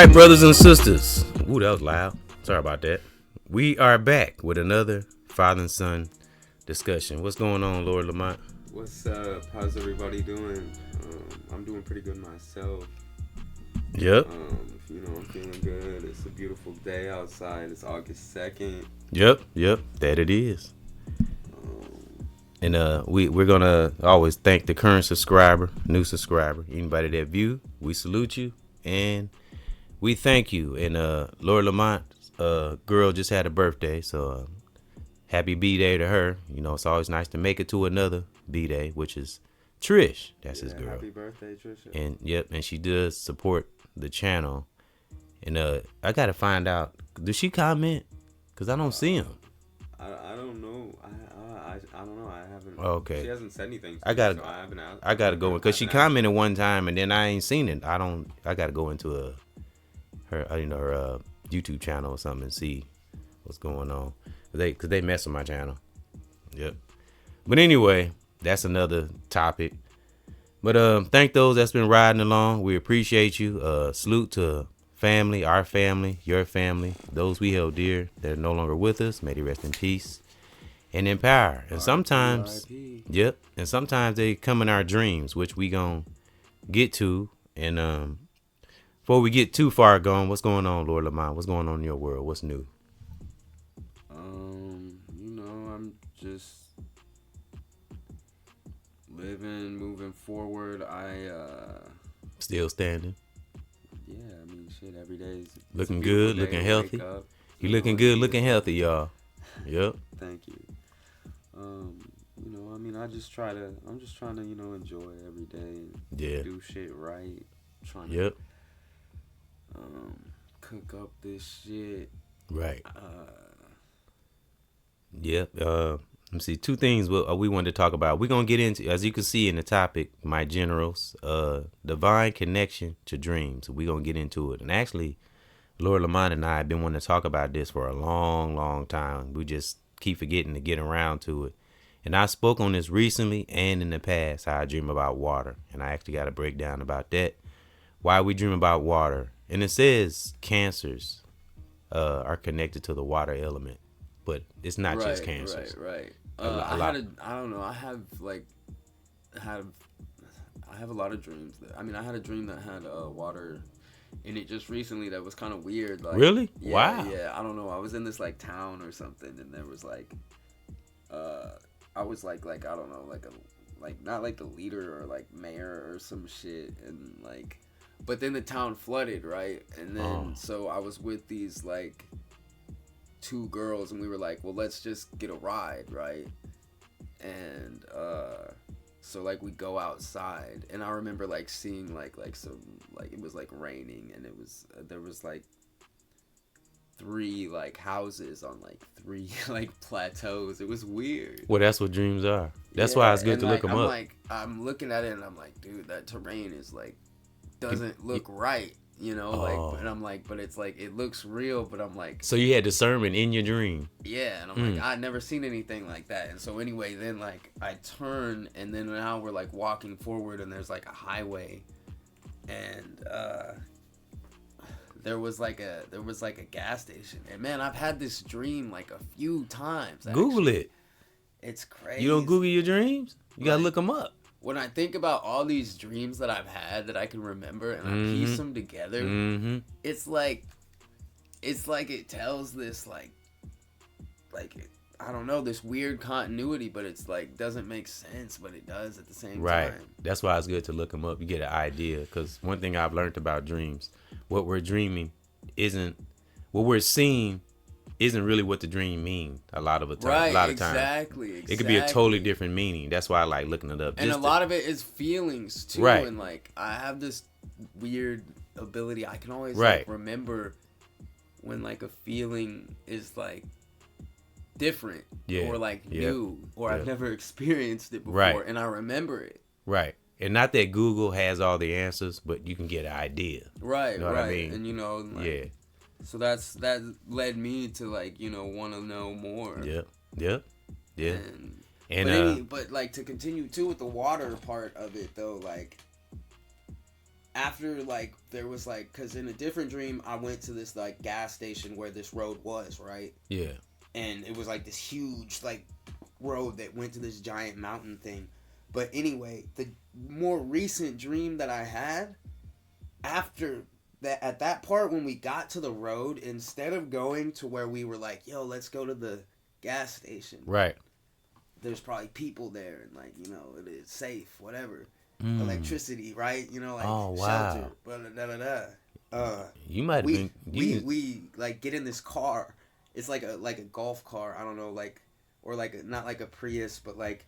right, brothers and sisters. Ooh, that was loud. Sorry about that. We are back with another father and son discussion. What's going on, Lord Lamont? What's up? How's everybody doing? I'm doing pretty good myself. Yep. I'm feeling good. It's a beautiful day outside. It's August 2nd. Yep. That it is. And we're gonna always thank the current subscriber, new subscriber, anybody that view. We salute you and we thank you. And Lord Lamont's girl just had a birthday, so happy B-Day to her. You know, it's always nice to make it to another B-Day, which is Trish. That's his girl. Happy birthday, Trisha. And and she does support the channel. And I gotta find out, does she comment? Cause I don't see him. I don't know. I don't know. I haven't. Okay. She hasn't said anything. I gotta go in because she commented one time and then I ain't seen it. I gotta go into her YouTube channel or something and see what's going on. Cause they mess with my channel. Yep. But anyway, that's another topic. But thank those that's been riding along. We appreciate you. Salute to family, our family, your family, those we held dear that are no longer with us. May they rest in peace and in power. And sometimes, and sometimes they come in our dreams, which we gonna get to. And before we get too far gone, what's going on, Lord Lamont? What's going on in your world? What's new? I'm just living, moving forward. Still standing. Yeah, I mean, shit. Every day is looking good, looking healthy. You looking good, looking healthy, y'all. Yep. Thank you. I'm just trying to, enjoy every day and do shit right. Trying to cook up this shit. Right. Let's see, two things we wanted to talk about. We're going to get into, as you can see in the topic, my generals, divine connection to dreams. We're going to get into it. And actually, Lord Lamont and I have been wanting to talk about this for a long, long time. We just keep forgetting to get around to it. And I spoke on this recently and in the past, how I dream about water. And I actually got a breakdown about that, why we dream about water. And it says cancers are connected to the water element. But it's not just cancers. Right. I have a lot of dreams. I had a dream that had water in it just recently that was kind of weird. Like, really? Yeah, wow. Yeah, I don't know. I was in this like town or something, and there was like, I was like I don't know, not like the leader or like mayor or some shit, and like, but then the town flooded, right? And then so I was with these like two girls, and we were like, well, let's just get a ride, right? And so like we go outside, and I remember like seeing like some like it was like raining, and it was there was like 3 like houses on like 3 like plateaus. It was weird. Well, that's what dreams are. That's why it's good to look them up. I'm looking at it and I'm like, dude, that terrain is like doesn't look right, like, and I'm like, but it's like it looks real, but I'm like, so you had discernment in your dream. Yeah, and I'm like, I'd never seen anything like that. And so anyway, then like I turn, and then now we're like walking forward, and there's like a highway, and there was like a gas station. And man, I've had this dream like a few times. Actually. Google it. It's crazy. You don't Google your dreams? You gotta look them up. When I think about all these dreams that I've had that I can remember, and I piece them together, it's like it tells this like I don't know, this weird continuity, but it's like doesn't make sense, but it does at the same time. Right. That's why it's good to look them up. You get an idea, because one thing I've learned about dreams, what we're dreaming what we're seeing isn't really what the dream means a lot of the time. Right, a lot of exactly. It could be a totally different meaning. That's why I like looking it up. And a lot of it is feelings too. Right. And like I have this weird ability. I can always like, remember when like a feeling is like different or like new or I've never experienced it before, and I remember it. Right. And not that Google has all the answers, but you can get an idea. Right, you know what I mean? And like, so that led me to like, want to know more. Yep. But like to continue too with the water part of it though, like after like there was like, because in a different dream I went to this like gas station where this road was, right? Yeah. And it was like this huge like road that went to this giant mountain thing. But anyway, the more recent dream that I had, after that, at that part when we got to the road, instead of going to where we were like, yo, let's go to the gas station, right, there's probably people there and like, you know, it is safe, whatever, electricity, right, you know, like shelter, you might have been we like get in this car. It's like a golf car, I don't know, like, or like not like a Prius, but like,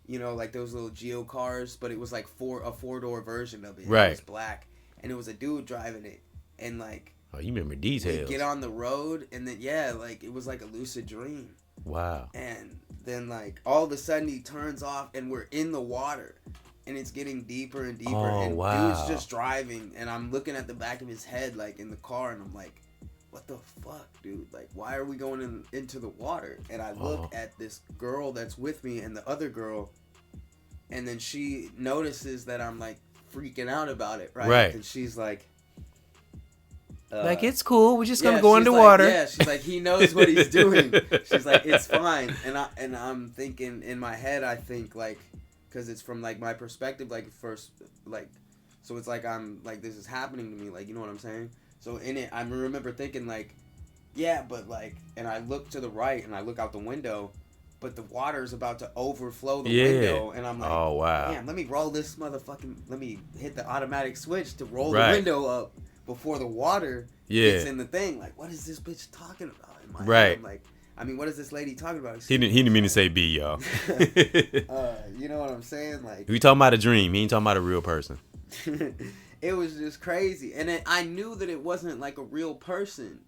you know, like those little Geo cars, but it was like a 4-door version of it. Right. It was black, and it was a dude driving it, and like, oh, you remember details. we get on the road, and then like it was like a lucid dream. Wow. And then like all of a sudden he turns off, and we're in the water, and it's getting deeper and deeper, and dude's just driving, and I'm looking at the back of his head like in the car, and I'm like, what the fuck, dude? Like, why are we going into the water? And I look at this girl that's with me and the other girl, and then she notices that I'm like freaking out about it, right? Right. And she's like, it's cool. We're just gonna go she's underwater. Like, yeah, she's like, he knows what he's doing. She's like, it's fine. And I'm thinking in my head, I think like, because it's from like my perspective, like first, like, so it's like I'm like, this is happening to me, like, you know what I'm saying? So in it, I remember thinking like, yeah, but like, and I look to the right and I look out the window, but the water is about to overflow the window, and I'm like, oh wow, damn, let me roll this let me hit the automatic switch to roll the window up before the water gets in the thing. Like, what is this bitch talking about? In my head, I'm like, I mean, what is this lady talking about? He didn't mean to say B, y'all. You know what I'm saying? Like, we talking about a dream. He ain't talking about a real person. It was just crazy, and then I knew that it wasn't like a real person.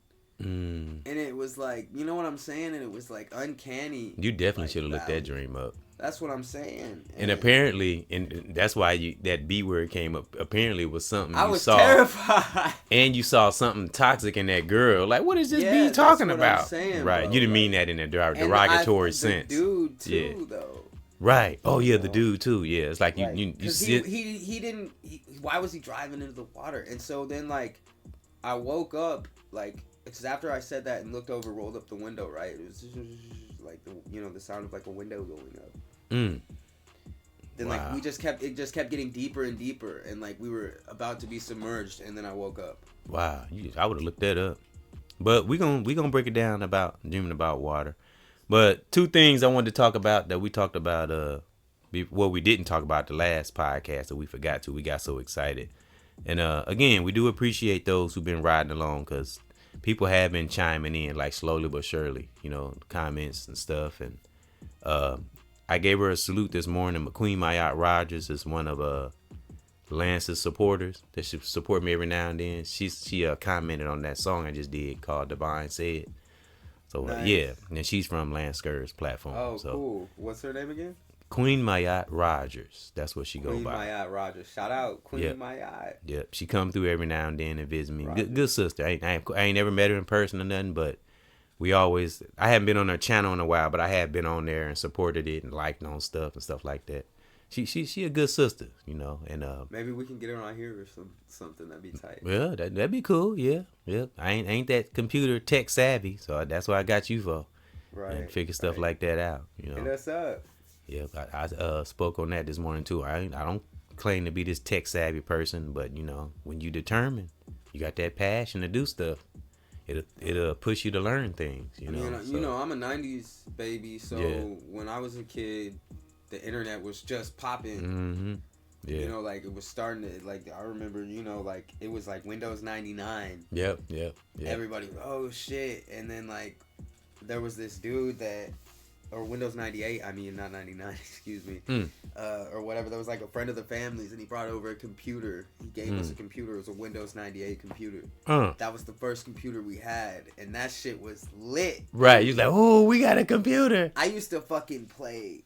And it was like, you know what I'm saying? And it was like uncanny. You definitely should have looked that dream up. That's what I'm saying. And apparently, and that's why that B word came up. Apparently, it was something I you was saw. Terrified. And you saw something toxic in that girl. Like, what is this B talking about? I'm saying, right. bro. You didn't mean that in a derogatory sense. The dude too, though. Right. Oh yeah, the dude too. Yeah, it's like you see. He didn't. Why was he driving into the water? And so then like, I woke up like. Because after I said that and looked over, rolled up the window, right? It was just like the sound of like a window going up. Then like it just kept getting deeper and deeper, and like we were about to be submerged, and then I woke up. Wow, I would have looked that up. But we gonna break it down about dreaming about water. But two things I wanted to talk about that we talked about. We didn't talk about the last podcast that we forgot to. We got so excited, and again, we do appreciate those who've been riding along because. People have been chiming in like slowly but surely, you know, comments and stuff. And I gave her a salute this morning. Queen Mayat Rogers is one of Lance's supporters that she support me every now and then. She commented on that song I just did called Divine Said. So nice. And she's from LAMONT's platform. Oh, so. Cool. What's her name again? Queen Mayat Rogers. That's what she go by. Queen Mayat Rogers. Shout out Queen Mayat. Yep. She come through every now and then and visit me. Good sister. I ain't never met her in person or nothing, but I haven't been on her channel in a while, but I have been on there and supported it and liked on stuff and stuff like that. She a good sister, you know, and maybe we can get her on here or something. That'd be tight. Well, that'd be cool. Yeah. I ain't that computer tech savvy, so that's what I got you for. Right. And figure stuff like that out, you know. Hit us up. Yeah, I spoke on that this morning too. I don't claim to be this tech savvy person, but you know, when you determine, you got that passion to do stuff, it'll push you to learn things. You know, you know, I'm a '90s baby, so when I was a kid, the internet was just popping. Mm-hmm. Yeah. You know, like it was starting to like. I remember, you know, like it was like Windows 99. Yep. Everybody, oh shit, and then like there was this dude that. Or Windows 98, I mean, not 99, excuse me. Or whatever. There was like a friend of the family's, and he brought over a computer. He gave us a computer. It was a Windows 98 computer. That was the first computer we had, and that shit was lit. Right. You was like, oh, we got a computer. I used to fucking play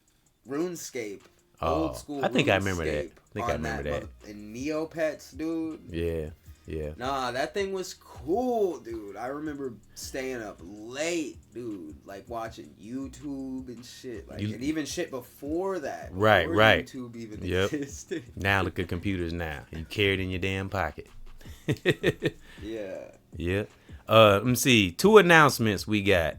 RuneScape. Old school I think RuneScape I remember that. I remember that. And Neopets, dude. Yeah. Yeah. Nah, that thing was cool, dude. I remember staying up late, dude, like watching YouTube and shit. Like, and even shit before that. Right, Before right. YouTube even Yep. existed. Now look at computers now. You carry it in your damn pocket. Yeah. Yeah. Let me see. 2 announcements we got.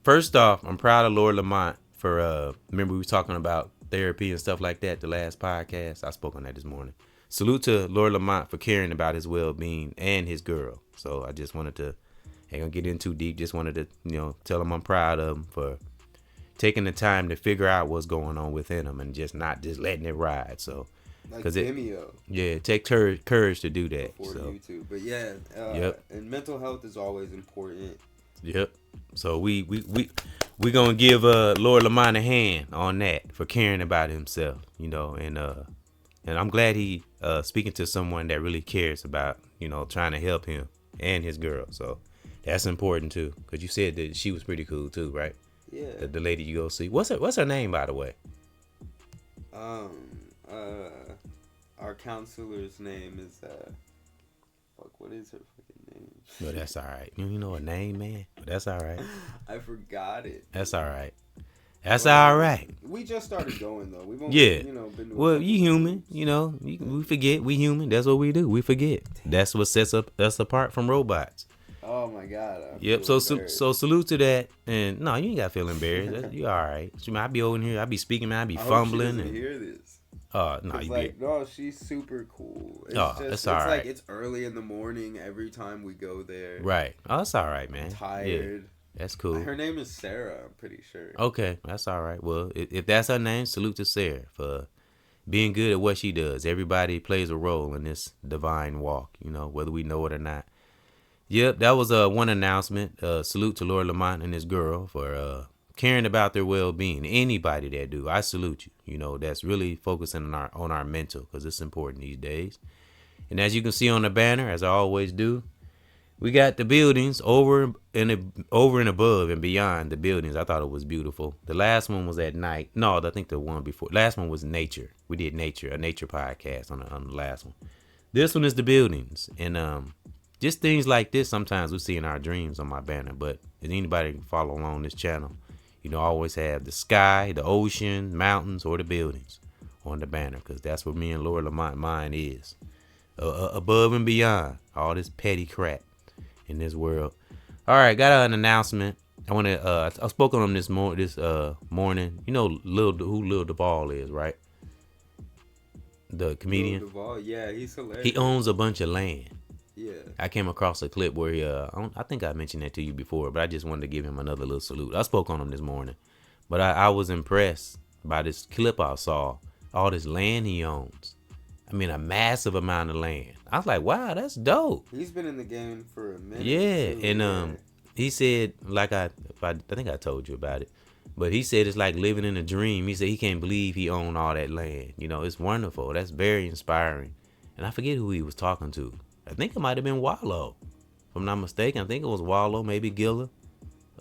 First off, I'm proud of Lord Lamont for remember we were talking about therapy and stuff like that the last podcast. I spoke on that this morning. Salute to Lord Lamont for caring about his well-being and his girl. So I just wanted to, ain't gonna get in too deep. Just wanted to, tell him I'm proud of him for taking the time to figure out what's going on within him and just not just letting it ride. So, Like Vimeo. It take courage to do that. Before so. YouTube, but yeah, Yep. And mental health is always important. Yep. So we gonna give Lord Lamont a hand on that for caring about himself, and I'm glad he speaking to someone that really cares about, trying to help him and his girl. So that's important too, because you said that she was pretty cool too, right? Yeah. The lady you go see. What's her name, by the way? Our counselor's name is what is her fucking name? Well, that's all right. You know her name, man. But that's all right. I forgot it. That's all right. That's all right. We just started going though. We won't. Yeah. Been to Well, you human. We forget. We human. That's what we do. We forget. That's what sets us apart from robots. Oh my God. Yep. So salute to that. And no, you ain't got to feel embarrassed. You all right. I be over here. I be speaking, man. I be fumbling. I hope she doesn't hear this. No, you like, no, she's super cool. That's all right. Like it's early in the morning every time we go there. Right. Oh, that's all right, man. I'm tired. Yeah, that's cool. Her name is Sarah, I'm pretty sure. Okay, that's all right. Well, if that's her name, salute to Sarah for being good at what she does. Everybody plays a role in this divine walk, whether we know it or not. Yep, that was one announcement. Salute to Lord Lamont and his girl for caring about their well-being. Anybody that do, I salute you. That's really focusing on our mental, because it's important these days. And as you can see on the banner, as I always do, we got the buildings over and above and beyond the buildings. I thought it was beautiful. The last one was at night. No, I think the one before. Last one was nature. We did a nature podcast on the last one. This one is the buildings. And just things like this sometimes we see in our dreams on my banner. But if anybody can follow along this channel, I always have the sky, the ocean, mountains, or the buildings on the banner, because that's what me and Lord Lamont mind is. Above and beyond all this petty crap in this world. All right, got an announcement. I want to. I spoke on him this morning. Who Lil Duval is, right? The comedian. Lil Duval, yeah, he's hilarious. He owns a bunch of land. Yeah. I came across a clip where he, I think I mentioned that to you before, but I just wanted to give him another little salute. I spoke on him this morning, but I was impressed by this clip I saw. All this land he owns. I mean, a massive amount of land. I was like, wow, that's dope. He's been in the game for a minute. Yeah, too, and he said, like I think I told you about it, but he said it's like living in a dream. He said he can't believe he owned all that land. It's wonderful. That's very inspiring. And I forget who he was talking to. I think it might have been Wallow. If I'm not mistaken, I think it was Wallow, maybe Gilla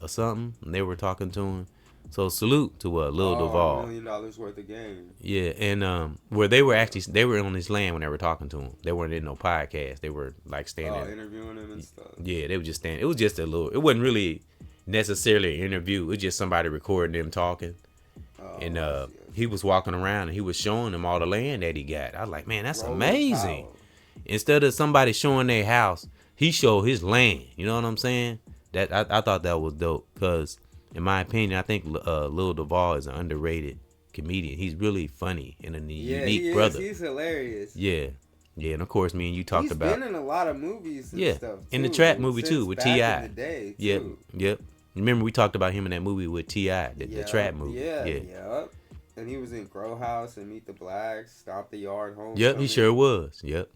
or something. And they were talking to him. So salute to Lil Duval. $1 million worth of game. Yeah, and where they were on his land when they were talking to him. They weren't in no podcast. They were like standing. Interviewing him and stuff. Yeah, they were just standing. It was just it wasn't really necessarily an interview. It was just somebody recording them talking. And he was walking around and he was showing them all the land that he got. I was like, man, that's amazing. Instead of somebody showing their house, he showed his land. You know what I'm saying? That I thought that was dope, because in my opinion, I think Lil Duval is an underrated comedian. He's really funny and a unique brother. He's hilarious. Yeah, and of course, me and you talked about. He's been in a lot of movies and stuff. In the trap movie too with T.I. In the day, too. Yep. Remember we talked about him in that movie with T.I., the trap movie. Yeah. And he was in Grow House and Meet the Blacks, Stomp the Yard, Home. Yep, he sure was. Yep.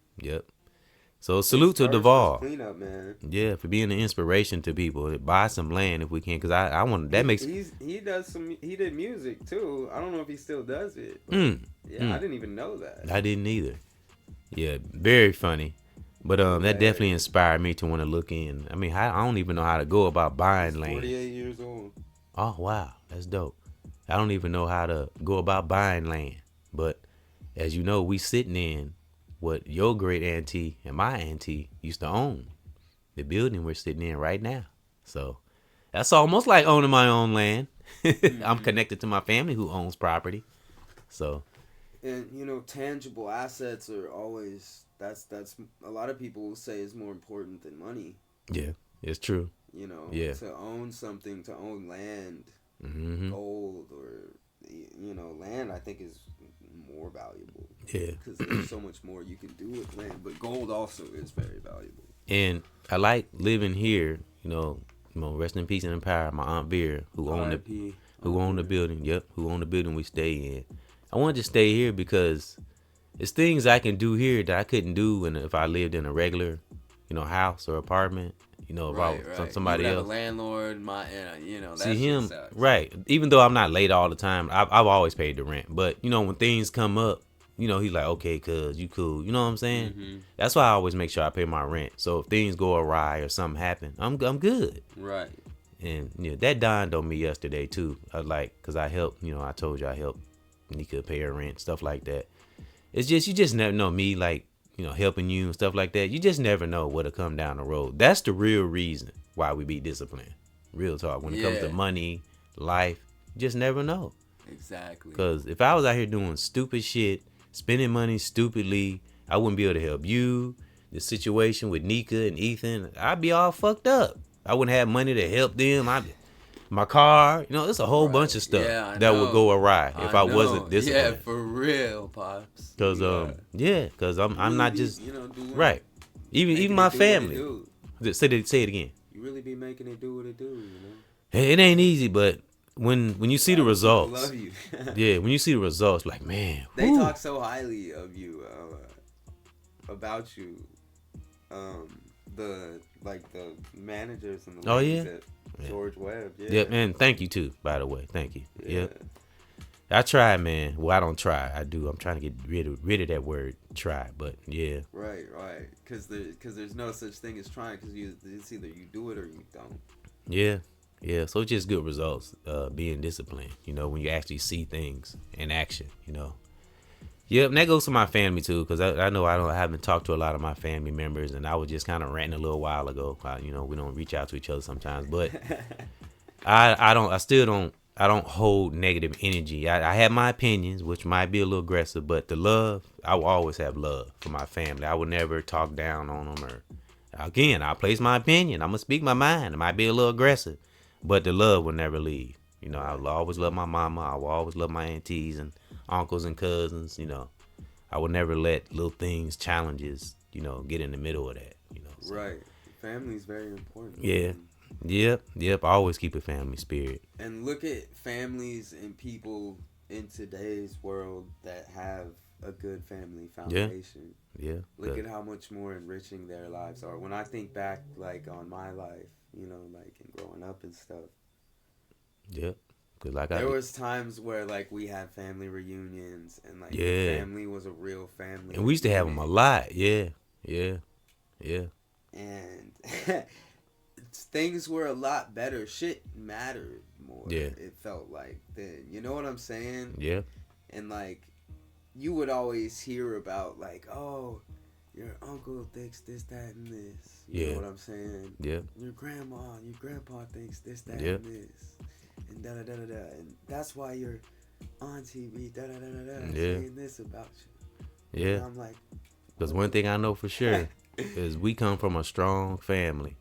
So salute to Duval. Clean up, man. Yeah, for being an inspiration to people. Buy some land if we can, because I want that makes. He did music too. I don't know if he still does it. I didn't even know that. I didn't either. Yeah, very funny. But that definitely inspired me to want to look in. I mean, I don't even know how to go about buying land. 48 years old. Oh wow, that's dope. I don't even know how to go about buying land. But as you know, we sitting in what your great auntie and my auntie used to own. The building we're sitting in right now. So that's almost like owning my own land. I'm connected to my family who owns property. So, and you know, tangible assets are always that's a lot of people will say is more important than money. yeah, it's true. You know, Yeah. to own something, to own land, Mm-hmm. gold, or you know, land, I think is more valuable. Yeah. Because there's so much more you can do with land, but gold also is very valuable. And I like living here. Rest in peace and in power. My aunt Vera, who owned the building. Yep, who owned the building we stay in. I wanted to stay here because it's things I can do here that I couldn't do if I lived in a regular, house or apartment. Right. Somebody you would else. have a landlord, that See shit him, sucks. right? Even though I'm not late all the time, I've always paid the rent. But when things come up, he's like, okay, cuz you cool. You know what I'm saying? Mm-hmm. That's why I always make sure I pay my rent. So if things go awry or something happen, I'm good. Right. And that dawned on me yesterday too. Cause I helped. I told you I helped Nika pay her rent, stuff like that. It's just you just never know me helping you and stuff like that. You just never know what'll come down the road. That's the real reason why we be disciplined. Real talk. When it comes to money, life, you just never know. Exactly. Cause if I was out here doing stupid shit, spending money stupidly, I wouldn't be able to help you. The situation with Nika and Ethan, I'd be all fucked up. I wouldn't have money to help them. My car, it's a whole bunch of stuff that would go awry if I wasn't disciplined. Yeah, for real, pops. Cause cause I'm not just doing right. Even my family. Say it again. You really be making it do what it do, Hey, it ain't easy, but when you see the results, love you. yeah, when you see the results, like man, they talk so highly of you, about you, the managers and the ladies at George Webb. Yeah, man. Thank you too. By the way, thank you. Yeah. I try, man. Well, I don't try. I do. I'm trying to get rid of that word try, but yeah. Right. Because there's no such thing as trying. Because it's either you do it or you don't. Yeah. So it's just good results. Being disciplined. When you actually see things in action. Yep, and that goes to my family too, because I know I haven't talked to a lot of my family members, and I was just kind of ranting a little while ago. We don't reach out to each other sometimes, but I don't hold negative energy. I have my opinions, which might be a little aggressive, but the love, I will always have love for my family. I would never talk down on them, or again, I'll place my opinion. I'm gonna speak my mind. It might be a little aggressive, but the love will never leave. I will always love my mama. I will always love my aunties and uncles and cousins. I would never let little things, challenges, get in the middle of that. So. Right. Family's very important. Yeah. Yep. I always keep a family spirit. And look at families and people in today's world that have a good family foundation. Yeah. Look at how much more enriching their lives are. When I think back, on my life, and growing up and stuff. Yep. There was times where we had family reunions and family was a real family. And we used to have them a lot. Yeah. And things were a lot better. Shit mattered more. Yeah. It felt like then. You know what I'm saying? Yeah. And you would always hear about oh, your uncle thinks this, that, and this. You know what I'm saying? Yeah. Your grandpa thinks this, that, Yeah. and this. And da-da-da-da-da. And that's why your auntie be da-da-da-da-da saying this about you. Yeah. And I'm like... Because one thing I know for sure is we come from a strong family.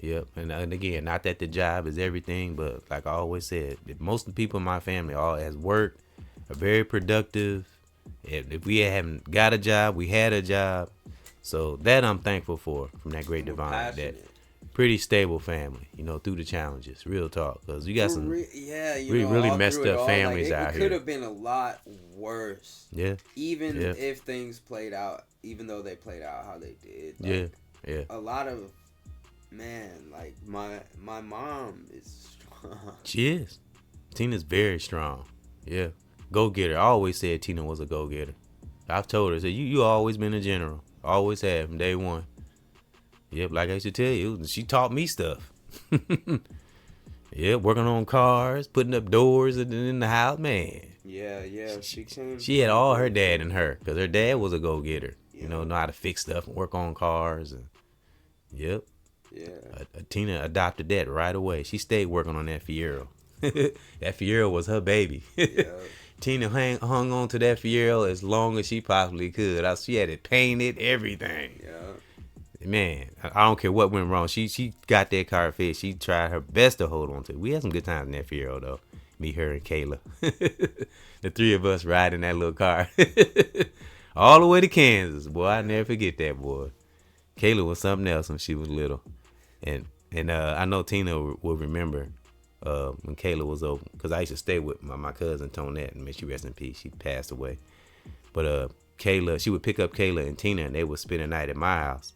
Yep. And again, not that the job is everything, but like I always said, most of the people in my family all has worked, are very productive. If we haven't got a job, we had a job. So that I'm thankful for from that great divine. Passionate. That pretty stable family, through the challenges. Real talk, because you got some really messed up families out here. It could have been a lot worse. Yeah. Even if things played out, even though they played out how they did. Yeah. A lot of my mom is strong. She is. Tina's very strong. Yeah. Go getter. I always said Tina was a go getter. I've told her, you always been a general. Always have from day one. Yep, like I used to tell you, she taught me stuff. Yeah, working on cars, putting up doors in the house, man. Yeah. She had all her dad in her, because her dad was a go-getter. know how to fix stuff and work on cars. And yep. Yeah. Tina adopted that right away. She stayed working on that Fiero. That Fiero was her baby. Yeah. Tina hung on to that Fiero as long as she possibly could. She had it painted, everything. Yeah. Man, I don't care what went wrong. She got that car fixed. She tried her best to hold on to it. We had some good times in that Fiero, though. Me, her, and Kayla. The three of us riding that little car. All the way to Kansas. Boy, I never forget that, boy. Kayla was something else when she was little. And I know Tina will remember when Kayla was over, because I used to stay with my cousin Tonette, and may she rest in peace. She passed away. But Kayla, she would pick up Kayla and Tina, and they would spend a night at my house.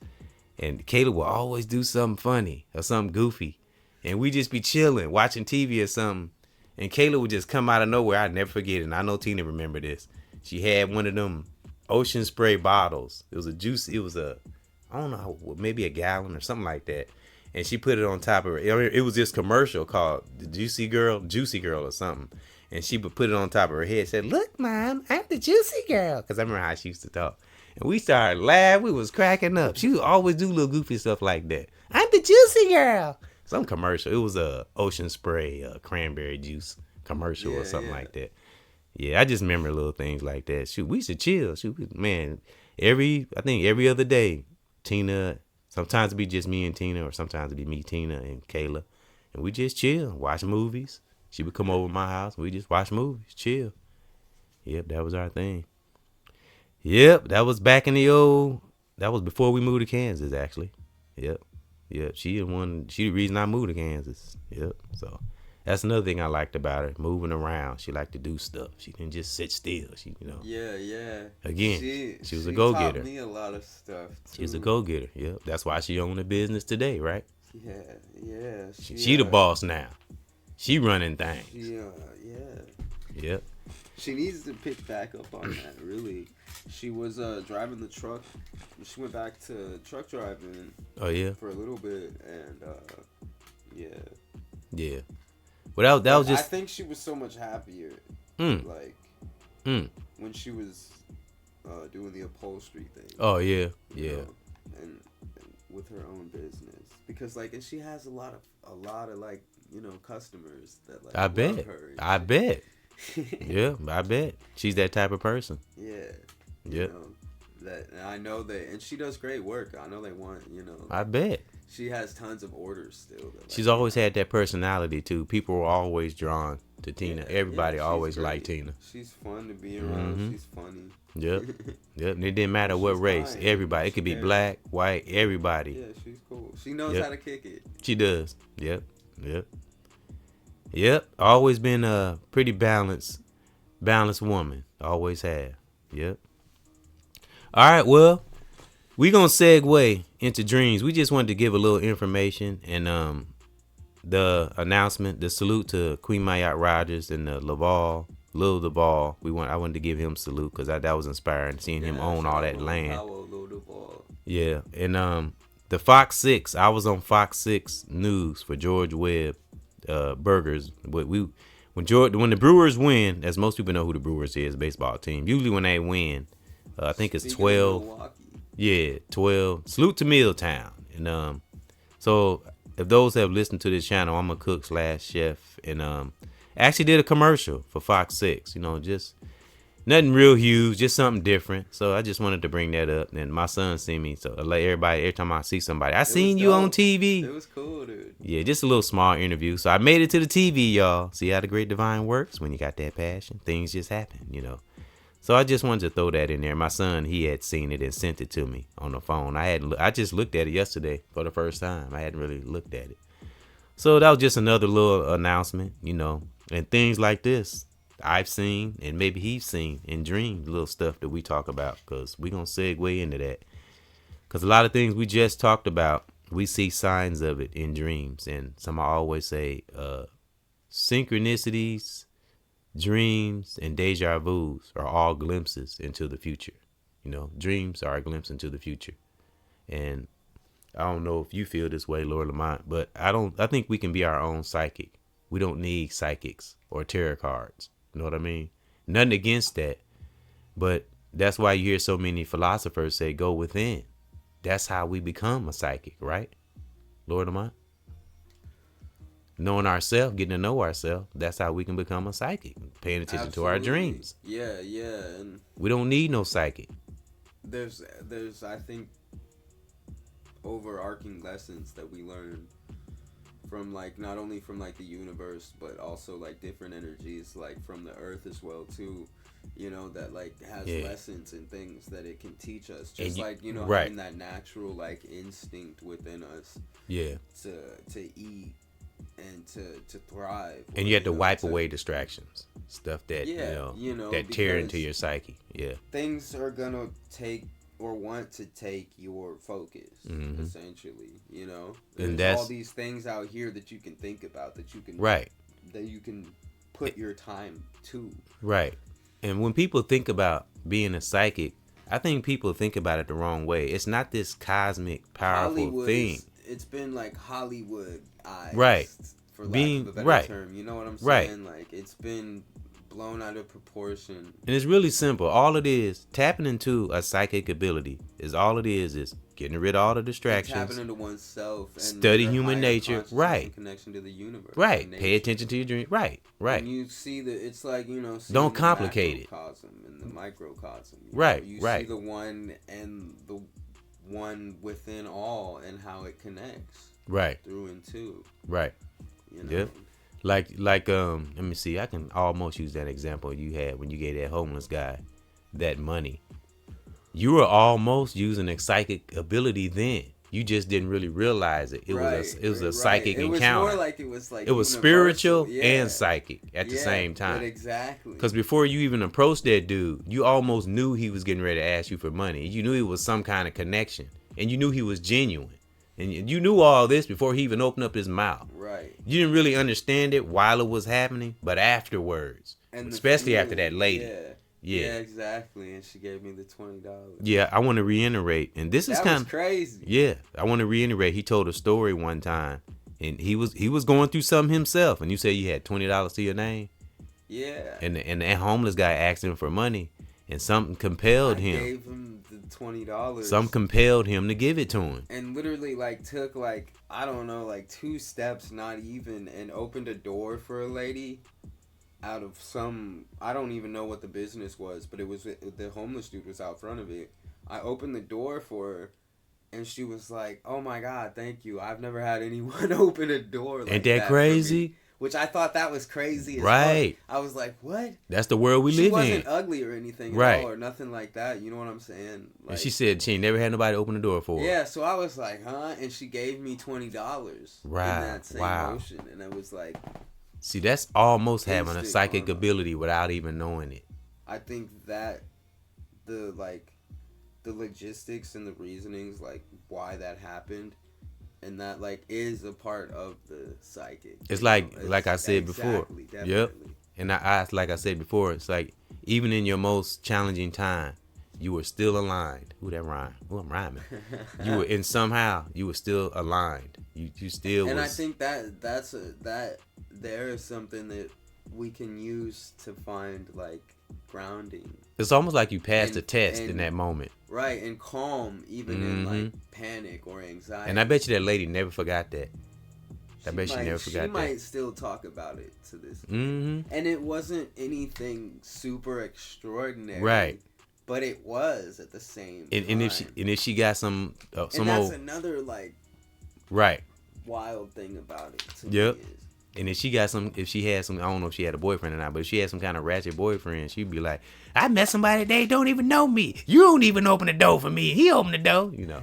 And Kayla would always do something funny or something goofy, and we just be chilling, watching TV or something. And Kayla would just come out of nowhere. I'd never forget it. And I know Tina remember this. She had one of them ocean spray bottles. It was a juice. It was I don't know, maybe a gallon or something like that. And she put it on top of her. It was this commercial called the Juicy Girl or something. And she would put it on top of her head. Said, "Look, Mom, I'm the Juicy Girl." Because I remember how she used to talk. And we started laughing. We was cracking up. She would always do little goofy stuff like that. "I'm the Juicy Girl." Some commercial. It was a ocean spray cranberry juice commercial or something like that. Yeah, I just remember little things like that. Shoot, we used to chill. Shoot, man, I think every other day, Tina, sometimes it'd be just me and Tina, or sometimes it'd be me, Tina, and Kayla. And we just chill, watch movies. She would come over to my house, and we just watch movies, chill. Yep, that was our thing. Yep, that was back in that was before we moved to Kansas, actually. Yep. She the reason I moved to Kansas. Yep. So that's another thing I liked about her, moving around. She liked to do stuff. She didn't just sit still. Yeah. Again, she was a go-getter. Taught me a lot of stuff too. She was a go-getter. Yep. That's why she owned a business today, right? Yeah. She the boss now. She running things. Yeah. Yep. She needs to pick back up on that, really. She was driving the truck. She went back to truck driving. Oh, yeah? For a little bit, and yeah. Yeah. Well, that was just... I think she was so much happier. When she was doing the upholstery thing. Oh, yeah. And with her own business. Because, and she has a lot of customers that, I bet. love her. I bet. Yeah, I bet. She's that type of person. Yeah. Yeah. And I know that, and she does great work. I know they want, I bet. She has tons of orders still. She's always had that personality, too. People were always drawn to Tina. Everybody always liked Tina. She's fun to be around. Mm-hmm. She's funny. Yep. And it didn't matter what race. Kind. Everybody. It could be black, white, everybody. Yeah, she's cool. She knows how to kick it. She does. Yep. Always been a pretty balanced woman. Always have. Yep. All right, well, we gonna segue into dreams. We just wanted to give a little information and the announcement, the salute to Queen Mayat Rogers and the Lil Duval. I wanted to give him salute because that was inspiring, seeing him own all that land. Yeah, and the Fox 6. I was on Fox 6 News for George Webb Burgers. When the Brewers win, as most people know who the Brewers is, baseball team. Usually when they win. I think it's 12. Yeah, 12. Salute to Milltown. And so if those have listened to this channel, I'm a cook / chef, and actually did a commercial for Fox 6. Just nothing real huge, just something different. So I just wanted to bring that up. And my son seen me, so every time I see somebody, I seen you on TV. It was cool, dude. Yeah, just a little small interview. So I made it to the TV, y'all. See how the great divine works when you got that passion. Things just happen, So I just wanted to throw that in there. My son, he had seen it and sent it to me on the phone. I just looked at it yesterday for the first time. I hadn't really looked at it. So that was just another little announcement, and things like this I've seen and maybe he's seen in dreams, little stuff that we talk about, because we're going to segue into that. Because a lot of things we just talked about, we see signs of it in dreams. And some I always say synchronicities, dreams, and deja vus are all glimpses into the future. Dreams are a glimpse into the future. And I don't know if you feel this way, Lord Lamont, but I think we can be our own psychic. We don't need psychics or tarot cards. You know what I mean? Nothing against that. But That's why you hear so many philosophers say, go within. That's how we become a psychic, right? Lord of mine. Knowing ourselves, getting to know ourselves, that's how we can become a psychic. Paying attention to our dreams. Yeah, and we don't need no psychic. There's I think overarching lessons that we learn from like not only from like the universe but also like different energies like from the earth as well too, you know, that like has lessons and things that it can teach us, just like, you know, having that natural like instinct within us to eat and to thrive, and you have to wipe away distractions, stuff that you know that tear into your psyche. Things are gonna take or want to take your focus, essentially, you know. And there's all these things out here that you can think about, that you can that you can put your time to. Right. And when people think about being a psychic, I think people think about it the wrong way. It's not this cosmic, powerful Hollywood thing. It's been like Hollywood eyes, right? For lack of a better term, you know what I'm saying? Like it's been blown out of proportion. And it's really simple. All it is, tapping into a psychic ability, is all it is getting rid of all the distractions. Tapping into oneself. And study human nature. Right. Connection to the universe. Right. Pay attention to your dream. Right. And you see it's like, you know, don't complicate it. And the microcosm. Right. You see the one and the one within all and how it connects. Right. Through and to. Right. You know? Yep. Like let me see, I can almost use that example you had when you gave that homeless guy that money. You were almost using a psychic ability then. You just didn't really realize it. It was a psychic encounter. It was more like it was spiritual and psychic at the same time. Exactly. Because before you even approached that dude, you almost knew he was getting ready to ask you for money. You knew it was some kind of connection, and you knew he was genuine. And you knew all this before he even opened up his mouth. Right. You didn't really understand it while it was happening, but afterwards, and especially after that lady. Yeah, exactly. And she gave me the $20. Yeah, I want to reiterate, and this is kind of crazy. Yeah, I want to reiterate. He told a story one time, and he was going through something himself, and you said you had $20 to your name. Yeah. And that homeless guy asked him for money, and something compelled him. Gave him the $20. Some compelled him to give it to him. And literally like took like, I don't know, like 2 steps, not even, and opened a door for a lady out of some, I don't even know what the business was, but it was, the homeless dude was out front of it. I opened the door for her, and she was like, "Oh my God, thank you. I've never had anyone open a door like that." Ain't that crazy? Which I thought that was crazy as right. fuck. I was like, what? That's the world we live in. She wasn't ugly or anything at all, or nothing like that. You know what I'm saying? Like, and she said she ain't never had nobody open the door for her. Yeah, so I was like, huh? And she gave me $20 right. in that same motion. And I was like... See, that's almost having a psychic ability without even knowing it. I think that the logistics and the reasonings, like, why that happened, and that like is a part of the psychic. It's like I said before. Definitely. Yep. And I like I said before, it's like even in your most challenging time, you were still aligned. Ooh, that rhyme. Ooh, I'm rhyming. You were, and somehow you were still aligned. You still. And I think that there is something that we can use to find like grounding. It's almost like you passed a test in that moment. Right, and calm even in like panic or anxiety. And I bet you that lady never forgot that. I bet she never forgot that. She might still talk about it to this day. And it wasn't anything super extraordinary. Right. But it was at the same time. And if she got some and that's another like wild thing about it. Yep. And if she had some, I don't know if she had a boyfriend or not, but if she had some kind of ratchet boyfriend, she'd be like, I met somebody they don't even know me. You don't even open the door for me. He opened the door, you know.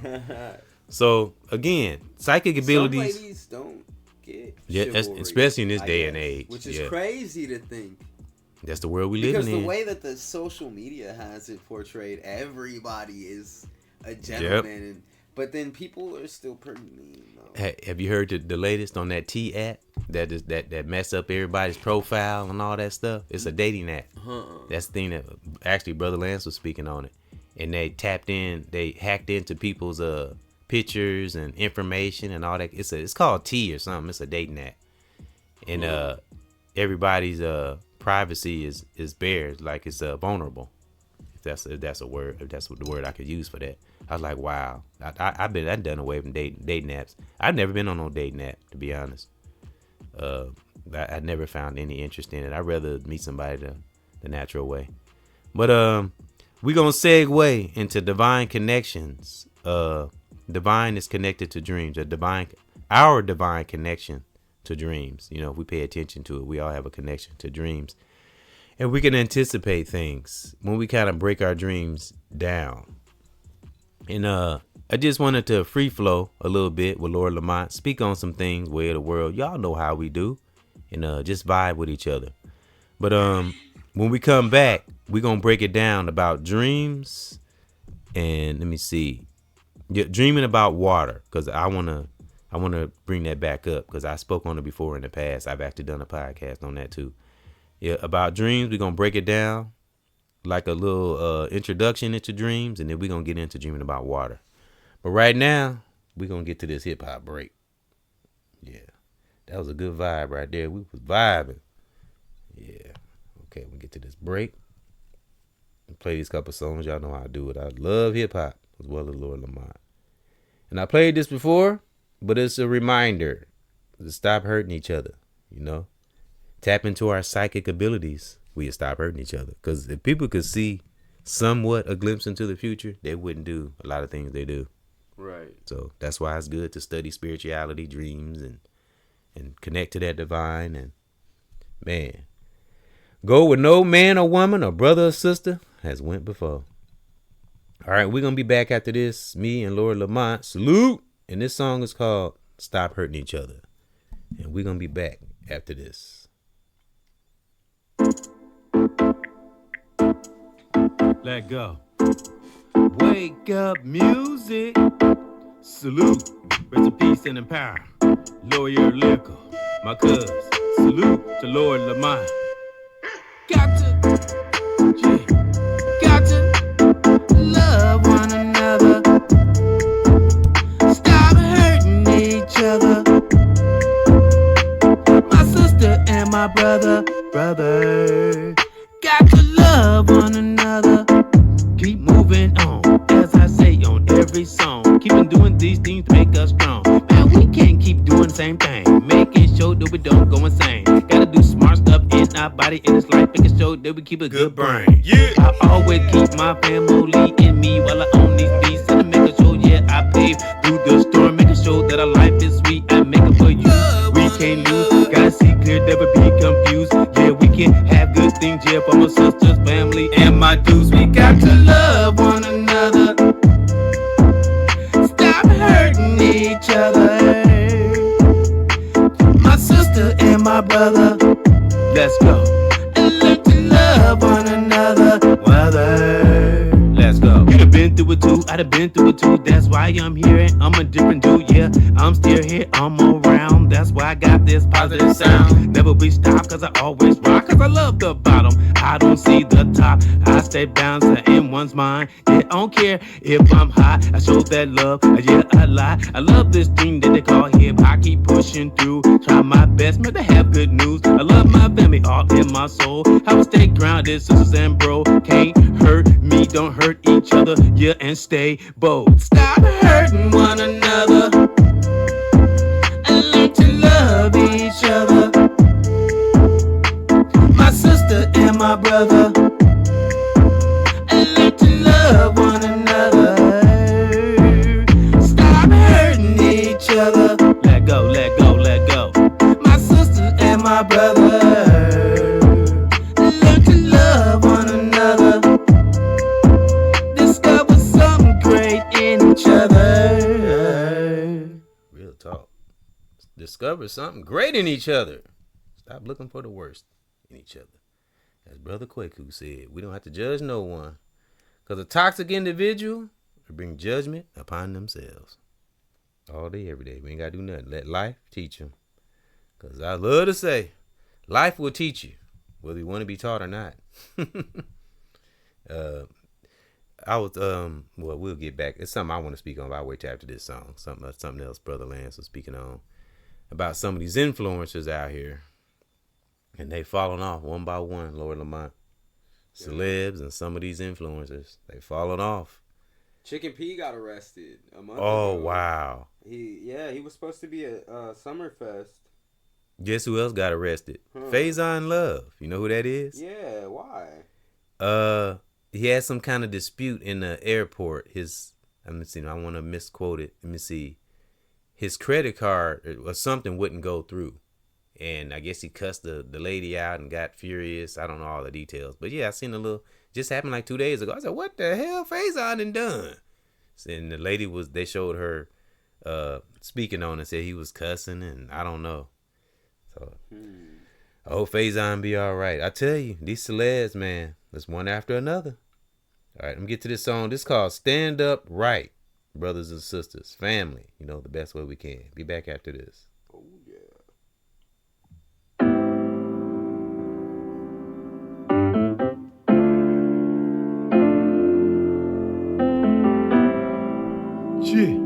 So again, psychic abilities. Some ladies don't get chivalry, especially in this day and age. Which is crazy to think. That's the world we live in. Because the way that the social media has it portrayed, everybody is a gentleman. But then people are still pretty mean. Have you heard the latest on that T app that mess up everybody's profile and all that stuff? It's a dating app. That's the thing that actually Brother Lance was speaking on it, and they hacked into people's pictures and information and all that. It's called T or something. It's a dating app, and everybody's privacy is bare, like it's vulnerable. that's a word, if that's what the word I could use for that. I was like, wow. I've done away from dating apps. I've never been on no dating app, to be honest. I never found any interest in it. I'd rather meet somebody the natural way. But we gonna segue into divine connections. Divine is connected to dreams. Our divine connection to dreams. You know, if we pay attention to it, we all have a connection to dreams. And we can anticipate things when we kind of break our dreams down. And I just wanted to free flow a little bit with Lord Lamont, speak on some things, way of the world. Y'all know how we do, and just vibe with each other. But when we come back, we're gonna break it down about dreams, and let me see, dreaming about water, because I wanna bring that back up because I spoke on it before in the past. I've actually done a podcast on that too. Yeah, about dreams. We're gonna break it down like a little introduction into dreams, and then we're gonna get into dreaming about water. But right now, we're gonna get to this hip hop break. Yeah, that was a good vibe right there. We was vibing. Yeah. Okay, we get to this break. Play these couple songs. Y'all know how I do it. I love hip hop as well as Lord Lamont. And I played this before, but it's a reminder to stop hurting each other. You know, tap into our psychic abilities. We stop hurting each other. Because if people could see somewhat a glimpse into the future, they wouldn't do a lot of things they do. Right. So that's why it's good to study spirituality, dreams, and connect to that divine. And man, go where no man or woman or brother or sister has went before. All right, we're going to be back after this. Me and Lord Lamont. Salute. And this song is called Stop Hurting Each Other. And we're going to be back after this. Let go. Wake up music. Salute. Rest in peace and in power. Lawyer Liquor. My cuz. Salute to Lord Lamont. Got to love one another. Stop hurting each other. My sister and my brother. Got to love one another. Keep moving on, as I say on every song. Keep on doing these things to make us strong. Man, we can't keep doing the same thing. Making sure that we don't go insane. Gotta do smart stuff in our body in this life. Making sure that we keep a good brain. Yeah. I always keep my family in me while I own these beats. And making sure, yeah, I pave through the storm. Making sure that our life is sweet. I make it for you. We can't lose. Gotta see clear, never be confused. Yeah, we can have good things, yeah, for my sisters, family, and my dudes. We got to love one another. Stop hurting each other. My sister and my brother. Let's go. And learn to love one another. Let's go. You done been through it too, I done been through it too. That's why I'm here and I'm a different dude, yeah. I'm still here, I'm around. That's why I got this positive sound. Never be stopped, cause I always rock. Cause I love the bottom, I don't see the top. I stay bouncing in one's mind. Yeah, I don't care if I'm hot. I show that love, yeah, I lie. I love this thing that they call hip. I keep pushing through, try my best, man, to have good news. I love my family, all in my soul. I will stay grounded, sisters and bro. Can't hurt me, don't hurt each other, yeah, and stay bold. Stop hurting one another and learn to love each other. My sister and my brother, and learn to love one another. Stop hurting each other. Let go, let go, let go. My sister and my brother, learn to love one another. Discover something great in each other. Real talk. Discover something great in each other. Stop looking for the worst in each other. As Brother Kwaku said, we don't have to judge no one. Because a toxic individual will bring judgment upon themselves. All day, every day. We ain't got to do nothing. Let life teach them. Because I love to say, life will teach you, whether you want to be taught or not. I was, well, we'll get back. It's something I want to speak on, but I'll wait till after this song. Something else Brother Lance was speaking on. About some of these influencers out here. And they falling off one by one, Lord Lamont. celebs and some of these influencers. They falling off. Chicken P got arrested a month Oh, ago. wow. He was supposed to be at Summerfest. Guess who else got arrested? Faison Love. You know who that is? Yeah, why? He had some kind of dispute in the airport. Let me see. I want to misquote it. Let me see. His credit card or something wouldn't go through, and I guess he cussed the lady out and got furious. I don't know all the details, but yeah, I seen a little. Just happened like 2 days ago. I said, "What the hell, Faison done?" And the lady they showed her speaking on and said he was cussing, and I don't know. So I hope Faison be all right. I tell you, these celebs, man, it's one after another. All right, let me get to this song. This is called Stand Up Right, brothers and sisters, family. You know, the best way we can. Be back after this. Oh, yeah. Yeah.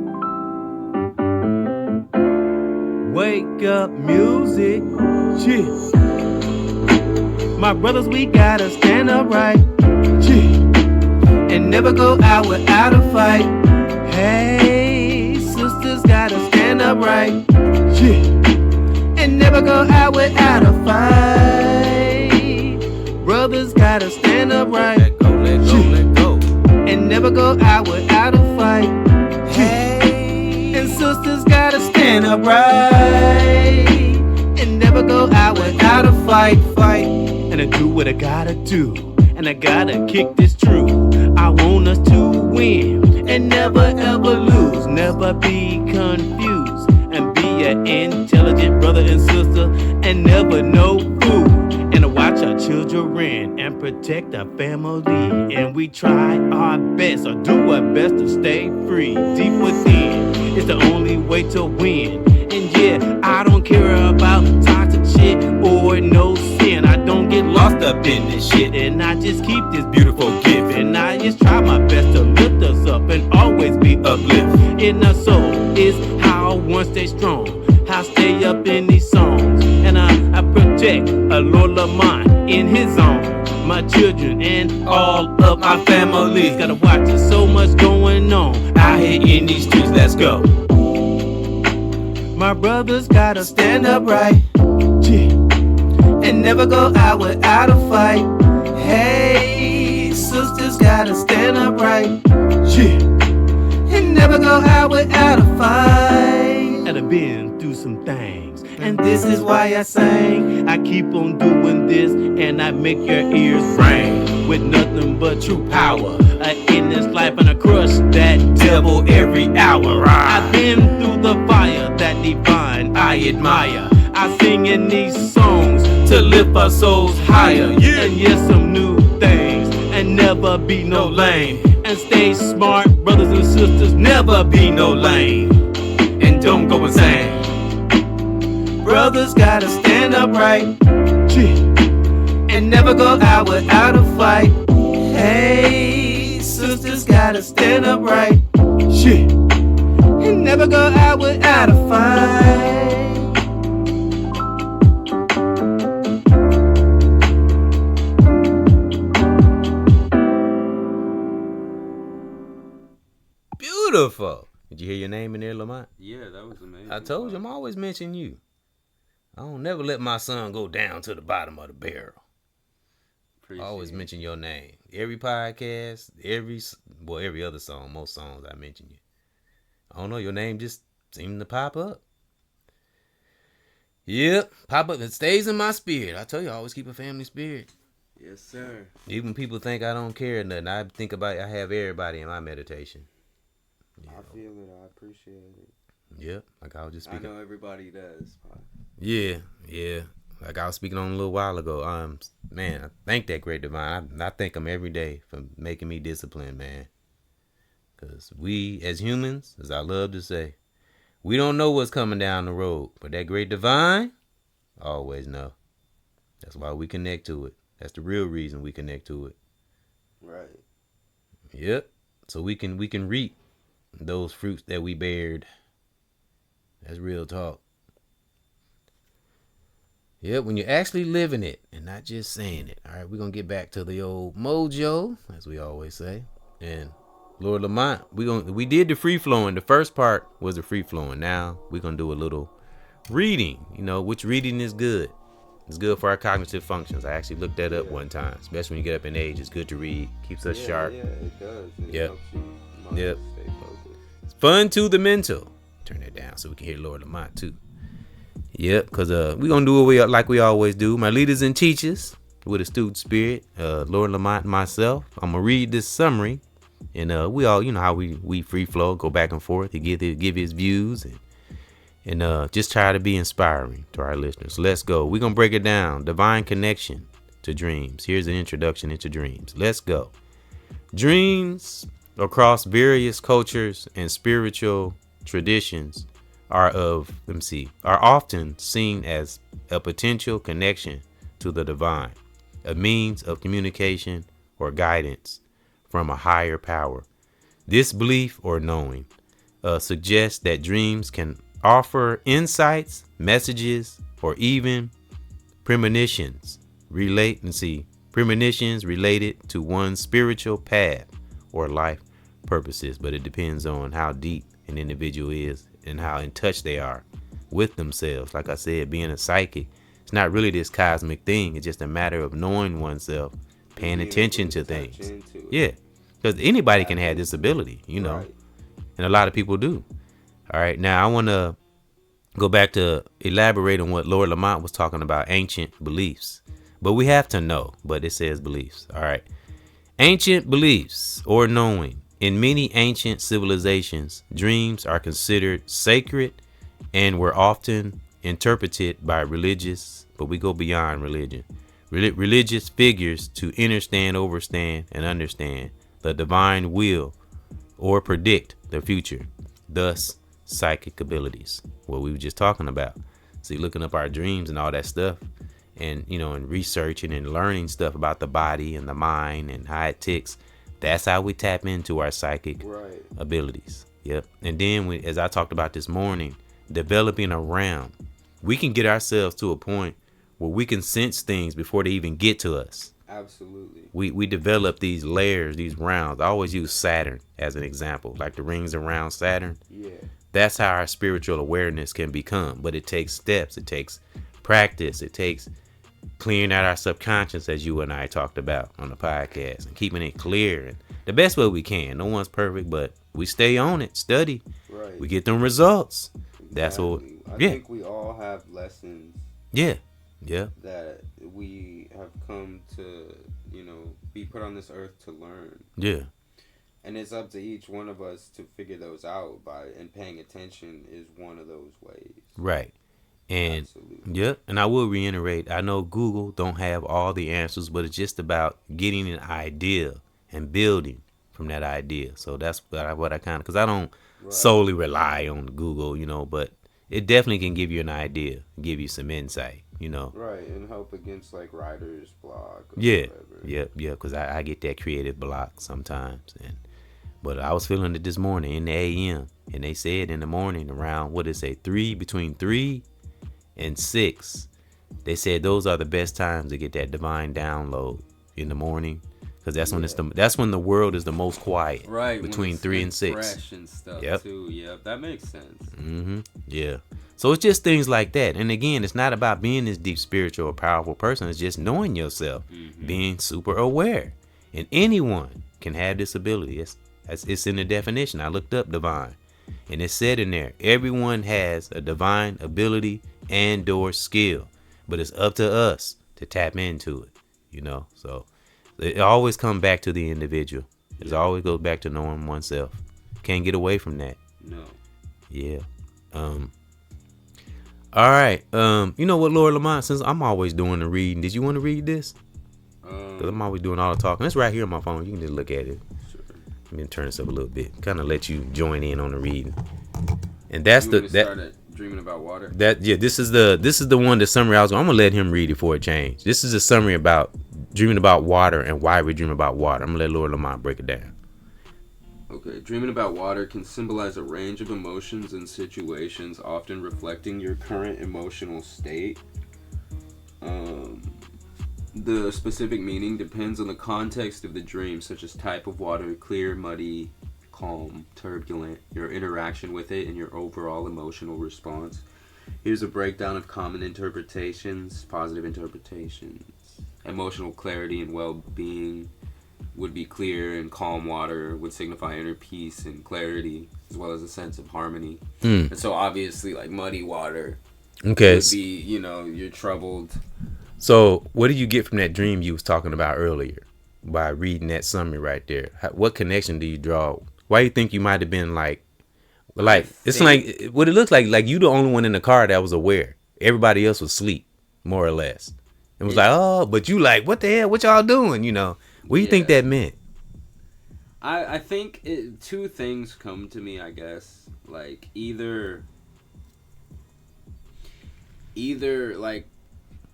Wake up music. Yeah. My brothers, we gotta stand up right. Yeah. And never go out without a fight. Hey, sisters gotta stand up right. Yeah. And never go out without a fight. Brothers gotta stand up right. Let go, let go, let go. And never go out without a fight. Hey, and sisters gotta stand up right. And never go out without a fight. And I do what I gotta do. And I gotta kick this true. I want us to win and never ever lose. Never be confused and be an intelligent brother and sister and never no fool. And to watch our children and protect our family. And we try our best or do our best to stay free. Deep within is the only way to win. And yeah, I don't care about toxic shit or no sin. I don't get lost up in this shit. And I just keep this beautiful gift. And I just try my best to lift us up and always be uplifted. In our soul is how one stay strong. How stay up in these songs. And I protect a Lord Lamont in his own. My children and all of my families. Gotta watch, there's so much going on out here in these streets. Let's go. My brothers gotta stand up right. Yeah. And never go out without a fight. Hey, sisters gotta stand up right. Yeah. And never go out without a fight. And I've been through some things, and this is why I sang. I keep on doing this, and I make your ears ring with nothing but true power in this life, and I crush that devil every hour. I've been through the fire, that divine I admire. I sing in these songs to lift our souls higher. Yeah. And yes, some new things, and never be no lame. And stay smart, brothers and sisters, never be no lame. And don't go insane. Brothers gotta stand up right. Yeah. And never go out without a fight. Hey, sisters gotta stand up right. Yeah. And never go out without a fight. Beautiful. Did you hear your name in there, Lamont? Yeah, that was amazing. I told you, I'm always mentioning you. I don't never let my son go down to the bottom of the barrel. I always mention your name. Every podcast, every other song, most songs I mention you. I don't know, your name just seemed to pop up. Yep, pop up. It stays in my spirit. I tell you, I always keep a family spirit. Yes, sir. Even people think I don't care or nothing. I think about I have everybody in my meditation. Yeah. I feel it. I appreciate it. Yep, like I was just speaking. I know everybody does. Yeah. Like I was speaking on a little while ago. Man, I thank that great divine. I thank him every day for making me disciplined, man. Because we, as humans, as I love to say, we don't know what's coming down the road. But that great divine, I always know. That's why we connect to it. That's the real reason we connect to it. Right. Yep. So we can reap those fruits that we bared. That's real talk. Yeah, when you're actually living it and not just saying it. All right, we're gonna get back to the old mojo, as we always say. And Lord Lamont, we did the free flowing. The first part was the free flowing. Now we're gonna do a little reading. Which reading is good. It's good for our cognitive functions. I actually looked that up one time. Especially when you get up in age, it's good to read. Keeps us sharp. Yeah, it does. It Yep. helps you Yep. stay focused. It's fun to the mental. Turn that down so we can hear Lord Lamont too. Yep, because we're going to do it like we always do. My leaders and teachers with a student spirit, Lord Lamont and myself. I'm going to read this summary. And we all, how we free flow, go back and forth. He give his views and just try to be inspiring to our listeners. Let's go. We're going to break it down. Divine connection to dreams. Here's an introduction into dreams. Let's go. Dreams across various cultures and spiritual traditions are often seen as a potential connection to the divine, a means of communication or guidance from a higher power. This belief or knowing suggests that dreams can offer insights, messages, or even premonitions related to one's spiritual path or life purposes, but it depends on how deep an individual is and how in touch they are with themselves. Like I said, being a psychic, it's not really this cosmic thing. It's just a matter of knowing oneself, paying attention to things. Yeah, because anybody can have this ability, Right. and a lot of people do. All right, now I want to go back to elaborate on what Lord Lamont was talking about, ancient beliefs. But we have to know, but it says beliefs. All right. Ancient beliefs or knowing. In many ancient civilizations, dreams are considered sacred and were often interpreted by but we go beyond religion. Religious figures to understand the divine will or predict the future. Thus, psychic abilities, what we were just talking about. See, looking up our dreams and all that stuff, and and researching and learning stuff about the body and the mind and how it ticks. That's how we tap into our psychic abilities. Yep. And then as I talked about this morning, developing a realm. We can get ourselves to a point where we can sense things before they even get to us. Absolutely. We develop these layers, these rounds. I always use Saturn as an example, like the rings around Saturn. Yeah. That's how our spiritual awareness can become. But it takes steps. It takes practice. It takes clearing out our subconscious, as you and I talked about on the podcast, and keeping it clear and the best way we can. No one's perfect, but we stay on it, study. Right. We get them results. Exactly. That's what. I think we all have lessons. Yeah. That we have come to, be put on this earth to learn. Yeah. And it's up to each one of us to figure those out and paying attention is one of those ways. Right. And absolutely. Yep, and I will reiterate, I know Google don't have all the answers, but it's just about getting an idea and building from that idea. So that's what I kind of, because I don't solely rely on Google, but it definitely can give you an idea, give you some insight, Right, and help against like writer's block. Or yeah, whatever. yeah, because I get that creative block sometimes. But I was feeling it this morning in the AM, and they said in the morning around, between 3 and 6, they said those are the best times to get that divine download in the morning, because that's when the world is the most quiet. Right, between 3 and 6. Fresh and stuff too. Yep, that makes sense. Yeah. So it's just things like that. And again, it's not about being this deep spiritual or powerful person. It's just knowing yourself, being super aware, and anyone can have this ability. It's in the definition. I looked up divine, and it said in there, everyone has a divine ability and or skill, but it's up to us to tap into it, so it always comes back to the individual. It always goes back to knowing oneself. Can't get away from that. No. Yeah. All right. You know what, Lord Lamont, since I'm always doing the reading, did you want to read this? Because I'm always doing all the talking. It's right here on my phone. You can just look at it. Sure. Let me turn this up a little bit. Kind of let you join in on the reading. And that's start at Dreaming About Water. This is the one, the summary I'm gonna let him read it before it change. This is a summary about dreaming about water and why we dream about water. I'm gonna let Lord Lamont break it down. Okay, dreaming about water can symbolize a range of emotions and situations, often reflecting your current emotional state. the specific meaning depends on the context of the dream, such as type of water, clear, muddy, calm, turbulent, your interaction with it, and your overall emotional response. Here's a breakdown of common interpretations, positive interpretations. Emotional clarity and well-being would be clear, and calm water would signify inner peace and clarity, as well as a sense of harmony. And so obviously, like, muddy water would be, you know, you're troubled. So what did you get from that dream you was talking about earlier by reading that summary right there? What connection do you draw? Why do you think you might have been like it's like what it looks like you the only one in the car that was aware. Everybody else was asleep, more or less. It was like, oh, but you like, what the hell? What y'all doing? You know, what do you think that meant? I think two things come to me, I guess. Like, either like,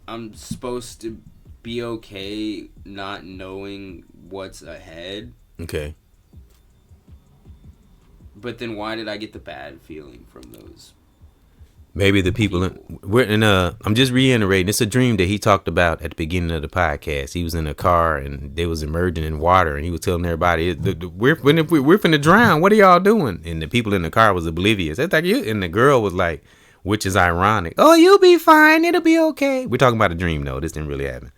I'm supposed to be okay not knowing what's ahead. Okay. But then why did I get the bad feeling from those? Maybe the people. I'm just reiterating. It's a dream that he talked about at the beginning of the podcast. He was in a car and they was emerging in water, and he was telling everybody, "We're finna drown. What are y'all doing?" And the people in the car was oblivious. It's like you. And the girl was like, which is ironic. "Oh, you'll be fine. It'll be okay." We're talking about a dream, though. This didn't really happen.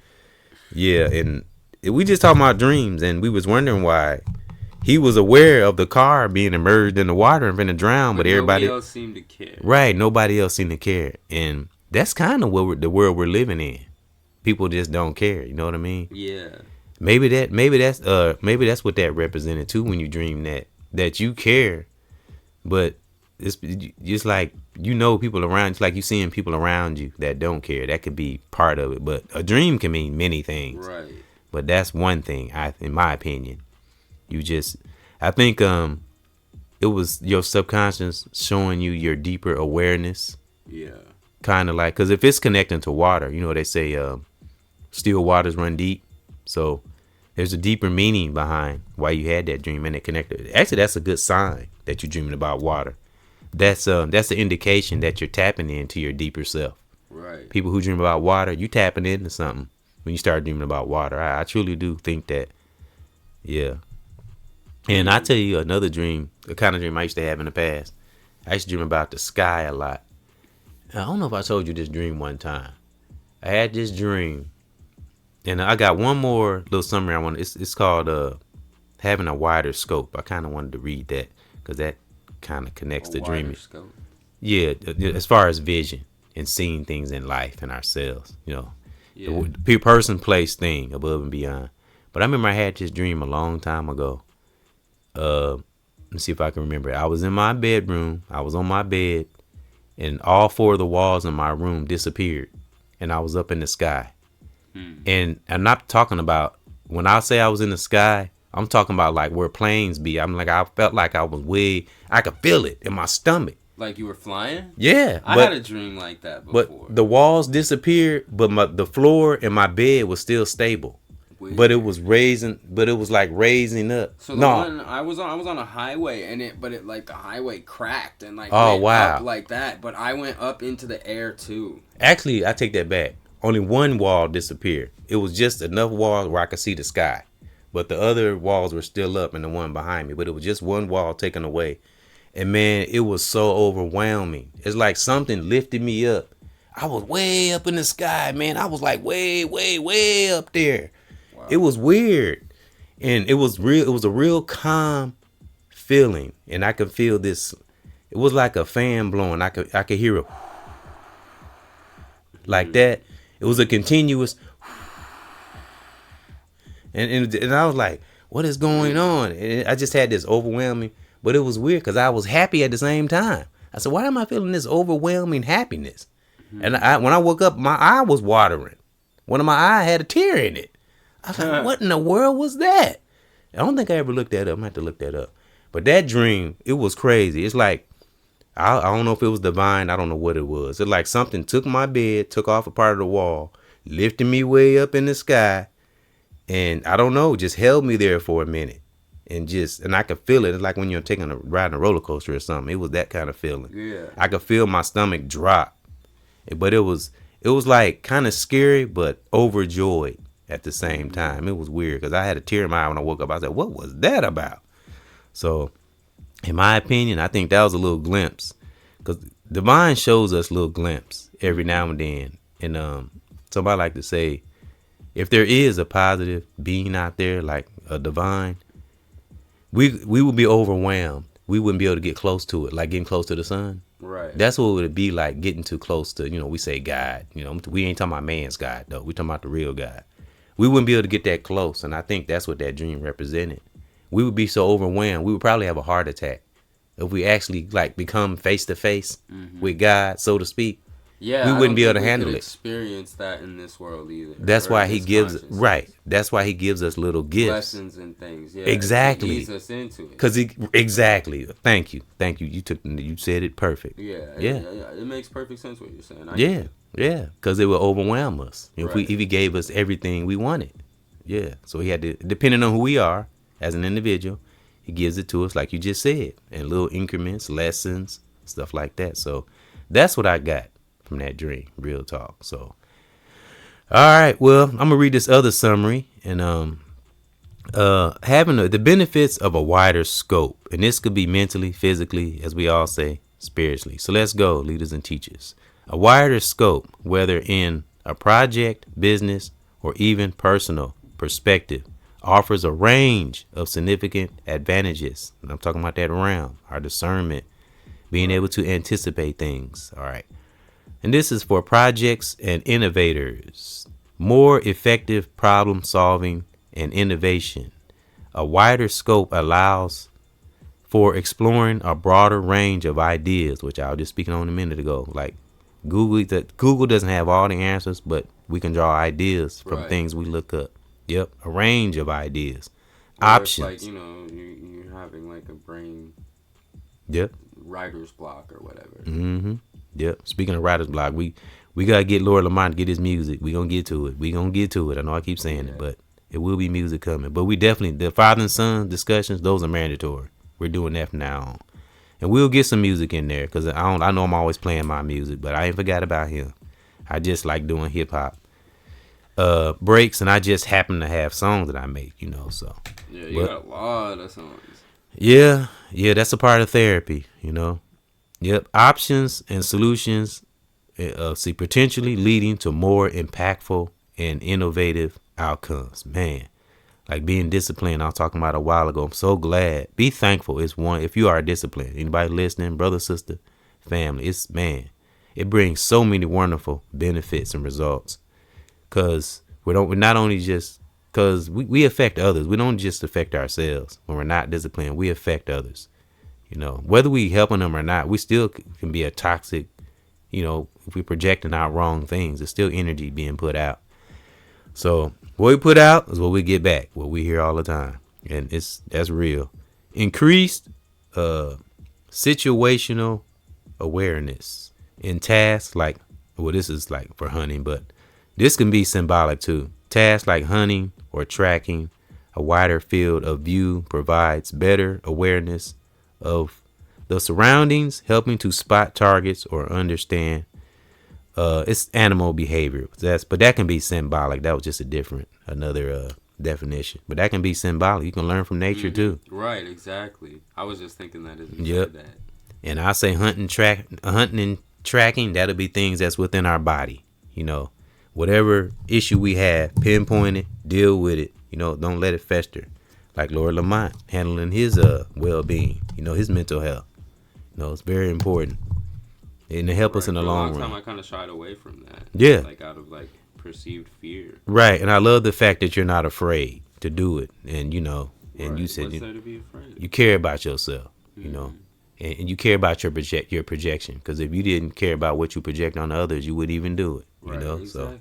Yeah, and we just talking about dreams, and we was wondering why. He was aware of the car being immersed in the water and finna drown, but everybody else seemed to care. Right, nobody else seemed to care, and that's kind of what the world we're living in. People just don't care. You know what I mean? Yeah. Maybe that's what that represented too when you dream that you care, but it's just like, you know, people around. It's like you seeing people around you that don't care. That could be part of it, but a dream can mean many things. Right. But that's one thing, in my opinion. I think it was your subconscious showing you your deeper awareness. Yeah. Kind of like, because if it's connecting to water, you know, they say still waters run deep. So there's a deeper meaning behind why you had that dream, and it connected. Actually, that's a good sign that you're dreaming about water. That's an indication that you're tapping into your deeper self. Right. People who dream about water, you tapping into something when you start dreaming about water. I truly do think that. Yeah. And I tell you another dream, the kind of dream I used to have in the past. I used to dream about the sky a lot. I don't know if I told you this dream one time. I had this dream, and I got one more little summary I want. It's called having a wider scope. I kind of wanted to read that because that kind of connects to dreaming. Scope. Yeah, as far as vision and seeing things in life and ourselves, you know, the person, place, thing, above and beyond. But I remember I had this dream a long time ago. Let's see if I can remember it. I was in my bedroom. I was on my bed, and all four of the walls in my room disappeared, and I was up in the sky. And I'm not talking about, when I say I was in the sky, I'm talking about like where planes be. I'm like, I felt like I could feel it in my stomach. Like you were flying? Yeah. I had a dream like that before. But the walls disappered, but the floor and my bed was still stable. Weird. But it was like raising up. So the one I was on a highway, and it like the highway cracked and like went up like that, but I went up into the air too. Actually, I take that back. Only one wall disappeared. It was just enough walls where I could see the sky, but the other walls were still up, and the one behind me. But it was just one wall taken away, and man, it was so overwhelming. It's like something lifted me up. I was way up in the sky, man. I was like way, way, way up there. It was weird, and it was real. It was a real calm feeling, and I could feel this. It was like a fan blowing. I could hear it like that. It was a continuous, and I was like, "What is going on?" And I just had this overwhelming, but it was weird because I was happy at the same time. I said, "Why am I feeling this overwhelming happiness?" And when I woke up, my eye was watering. One of my eyes had a tear in it. I was like, what in the world was that? I don't think I ever looked that up. I'm going to have to look that up. But that dream, it was crazy. It's like, I don't know if it was divine. I don't know what it was. It's like something took my bed, took off a part of the wall, lifted me way up in the sky, and I don't know, just held me there for a minute. And I could feel it. It's like when you're riding a roller coaster or something. It was that kind of feeling. Yeah. I could feel my stomach drop. But it was like kind of scary, but overjoyed. at the same time. It was weird because I had a tear in my eye when I woke up. I said, what was that about? So in my opinion, I think that was a little glimpse, because divine shows us little glimpse every now and then. And somebody like to say, if there is a positive being out there like a divine, we would be overwhelmed. We wouldn't be able to get close to it, like getting close to the sun. Right. That's what it would be like, getting too close to, we say God. We ain't talking about man's God, though. We talking about the real God. We wouldn't be able to get that close, and I think that's what that dream represented. We would be so overwhelmed. We would probably have a heart attack if we actually like become face to face with God, so to speak. Yeah, we wouldn't be able to handle it. Experience that in this world either. That's why he gives That's why he gives us little gifts, lessons and things. Yeah, exactly. He leads us into it. Because exactly. Thank you. You said it perfect. Yeah. It makes perfect sense what you're saying. Yeah. Because it will overwhelm us if he gave us everything we wanted. Yeah. So he had to, depending on who we are as an individual, he gives it to us like you just said, in little increments, lessons, stuff like that. So that's what I got from that dream, real talk. So, all right, well, I'm gonna read this other summary, and having the benefits of a wider scope, and this could be mentally, physically, as we all say, spiritually. So let's go, leaders and teachers. A wider scope, whether in a project, business, or even personal perspective, offers a range of significant advantages. And I'm talking about that realm, our discernment, being able to anticipate things. All right. And this is for projects and innovators. More effective problem solving and innovation. A wider scope allows for exploring a broader range of ideas, which I was just speaking on a minute ago. Like Google doesn't have all the answers, but we can draw ideas from things we look up. Yep, a range of ideas, options. It's like, you're having like a brain. Yep. Writer's block or whatever. Mm-hmm. Yep. Speaking of writer's block, we gotta get Lord Lamont to get his music. We gonna get to it. I know I keep saying it, but it will be music coming. But we definitely, the father and son discussions, those are mandatory. We're doing that from now on, and we'll get some music in there because I know I'm always playing my music, but I ain't forgot about him. I just like doing hip hop breaks, and I just happen to have songs that I make, so. Yeah, you got a lot of songs. Yeah, that's a part of therapy, Yep, options and solutions, potentially leading to more impactful and innovative outcomes. Man, like being disciplined, I was talking about a while ago. I'm so glad. Be thankful. If you are disciplined, anybody listening, brother, sister, family, it brings so many wonderful benefits and results. Because we're not only just, because we affect others. We don't just affect ourselves. When we're not disciplined, we affect others. Whether we helping them or not, we still can be a toxic, if we're projecting out wrong things, there's still energy being put out. So what we put out is what we get back, what we hear all the time. And that's real. Increased situational awareness in tasks like, this is like for hunting, but this can be symbolic too. Tasks like hunting or tracking, a wider field of view provides better awareness of the surroundings, helping to spot targets or understand it's animal behavior. But that can be symbolic. That was just another definition. But that can be symbolic. You can learn from nature too. Right, exactly. I was just thinking that as you said that. And I say hunting and tracking, that'll be things that's within our body. Whatever issue we have, pinpoint it, deal with it. Don't let it fester. Like Lord Lamont handling his well-being, his mental health. It's very important, and to help us in the long run. For a long time, I kind of shied away from that. Yeah, like out of like perceived fear. Right, and I love the fact that you're not afraid to do it, and and you said what's there to be afraid? You care about yourself, and you care about your projection. Because if you didn't care about what you project on others, you wouldn't even do it. Exactly. So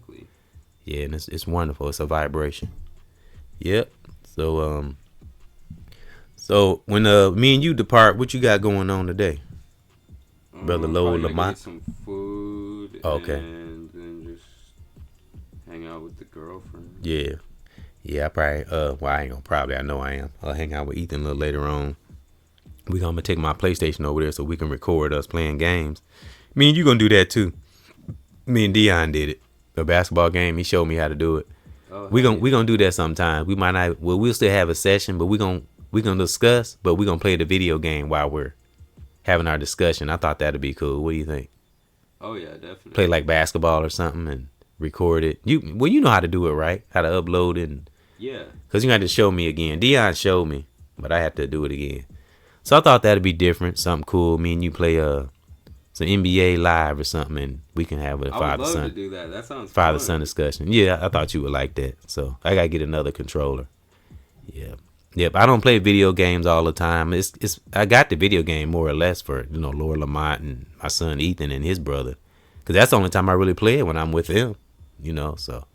yeah, and it's wonderful. It's a vibration. Yep. So when me and you depart, what you got going on today, brother Lowell Lamont? Get some food. Okay. And then just hang out with the girlfriend. Yeah. I probably. I ain't gonna probably. I know I am. I'll hang out with Ethan a little later on. We're gonna take my PlayStation over there so we can record us playing games. Me and you gonna do that too. Me and Dion did it. The basketball game. He showed me how to do it. Oh, We hell gonna we yeah. gonna do that sometime. We might not. Well, we'll still have a session, but we gonna discuss. But we gonna play the video game while we're having our discussion. I thought that'd be cool. What do you think? Oh yeah, definitely. Play like basketball or something and record it. You know how to do it, right? How to upload it. Yeah. Cause you got to show me again. Dion showed me, but I have to do it again. So I thought that'd be different, something cool. Me and you play some NBA live or something, and we can have a I would father love to son do that. That sounds father fun. son discussion. Yeah, I thought you would like that. So I gotta get another controller. Yeah. Yep. I don't play video games all the time. It's I got the video game more or less for Lord Lamont and my son Ethan and his brother, cause that's the only time I really play it when I'm with them. So.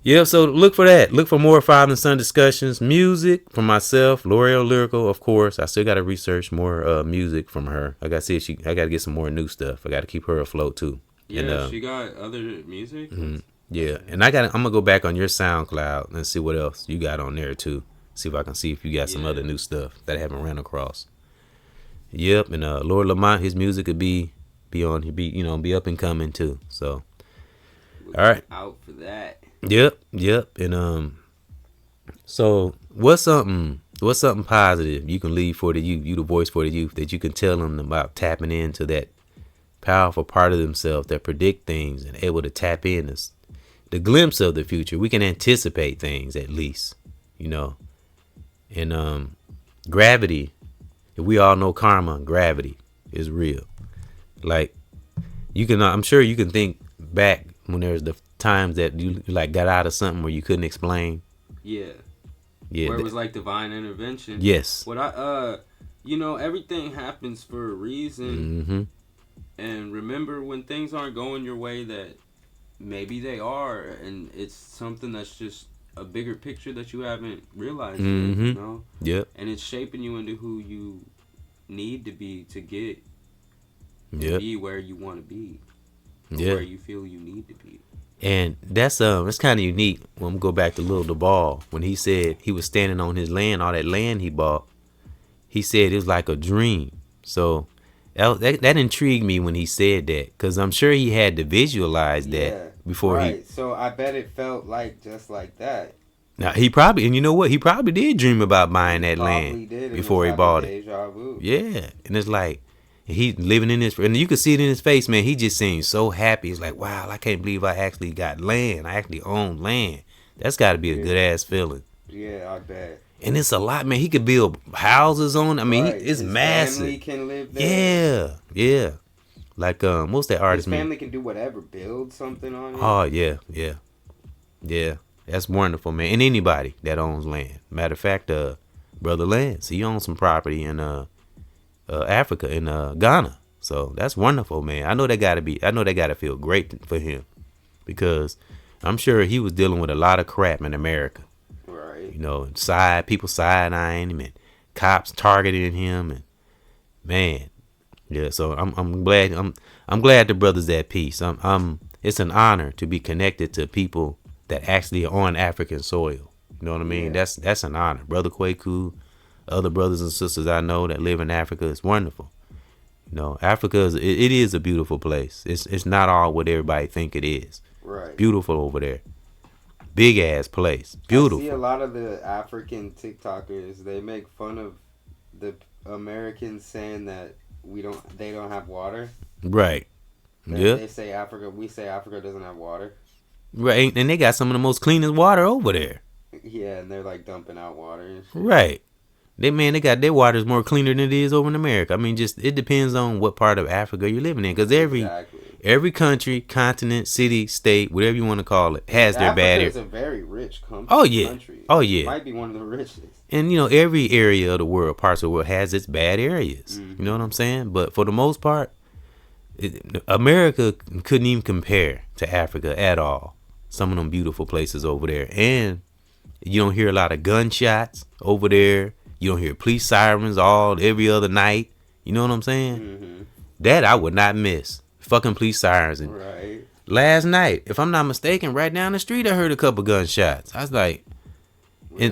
Yeah, so look for that. Look for more father and son discussions. Music from myself, L'Oreal Lyrical, of course. I still got to research more music from her. I got to see if I got to get some more new stuff. I got to keep her afloat too. Yeah, and, she got other music. Yeah, and I'm gonna go back on your SoundCloud and see what else you got on there too. See if you got some other new stuff that I haven't ran across. Yep, and Lord Lamont, his music could be be up and coming too. So, all right, out for that. Yep, and so what's something positive you can leave for the youth, you the voice for the youth, that you can tell them about tapping into that powerful part of themselves that predict things and able to tap in the glimpse of the future. We can anticipate things at least, and gravity. If we all know karma, gravity is real. Like I'm sure you can think back when there's the times that you like got out of something where you couldn't explain. Yeah. Yeah. Where it was like divine intervention. Yes. What everything happens for a reason. Mm-hmm. And remember, when things aren't going your way, that maybe they are, and it's something that's just a bigger picture that you haven't realized Mm-hmm. yet, Yep. And it's shaping you into who you need to be to get be where you want to be. Yeah. Where you feel you need to be. And that's it's kind of unique. When we go back to Lil Duval, when he said he was standing on his land, all that land he bought, he said it was like a dream. So that intrigued me when he said that, because I'm sure he had to visualize that before right. So I bet it felt like just like that. Now he probably did dream about buying that land before he bought it. Deja vu. Yeah, and it's like he's living in this, and you can see it in his face, man. He just seems so happy. He's like, wow, I can't believe I actually got land. I actually own land. That's got to be a good ass feeling. Yeah, I bet. And it's a lot, man. He could build houses on. I mean, it's his massive. Family can live there. Yeah. Like what's that artist? His family can do whatever, build something on it. Oh yeah. That's wonderful, man. And anybody that owns land. Matter of fact, Brother Lance, he owns some property in Africa, in Ghana. So that's wonderful, man. I know that gotta feel great for him, because I'm sure he was dealing with a lot of crap in America. Right. People side-eyeing him and cops targeting him, and man, yeah. So I'm glad the brother's at peace. It's an honor to be connected to people that actually are on African soil. You know what I mean? Yeah. That's an honor. Brother Kwaku, other brothers and sisters I know that live in Africa, it's wonderful. Africa is a beautiful place. It's not all what everybody think it is. Right. Beautiful over there. Big ass place. Beautiful. I see a lot of the African TikTokers, they make fun of the Americans saying that they don't have water. Right. Yeah. We say Africa doesn't have water. Right, and they got some of the most cleanest water over there. Yeah, and they're like dumping out water and shit. Right. They got their water is more cleaner than it is over in America. I mean, just it depends on what part of Africa you're living in, because every country, continent, city, state, whatever you want to call it, has their bad area. Africa is a very rich country. Oh yeah. It might be one of the richest. And every area of the world, parts of the world, has its bad areas. Mm-hmm. You know what I'm saying? But for the most part, America couldn't even compare to Africa at all. Some of them beautiful places over there, and you don't hear a lot of gunshots over there. You don't hear police sirens every other night. You know what I'm saying? Mm-hmm. That I would not miss. Fucking police sirens. And right. Last night, if I'm not mistaken, right down the street, I heard a couple gunshots. I was like, really?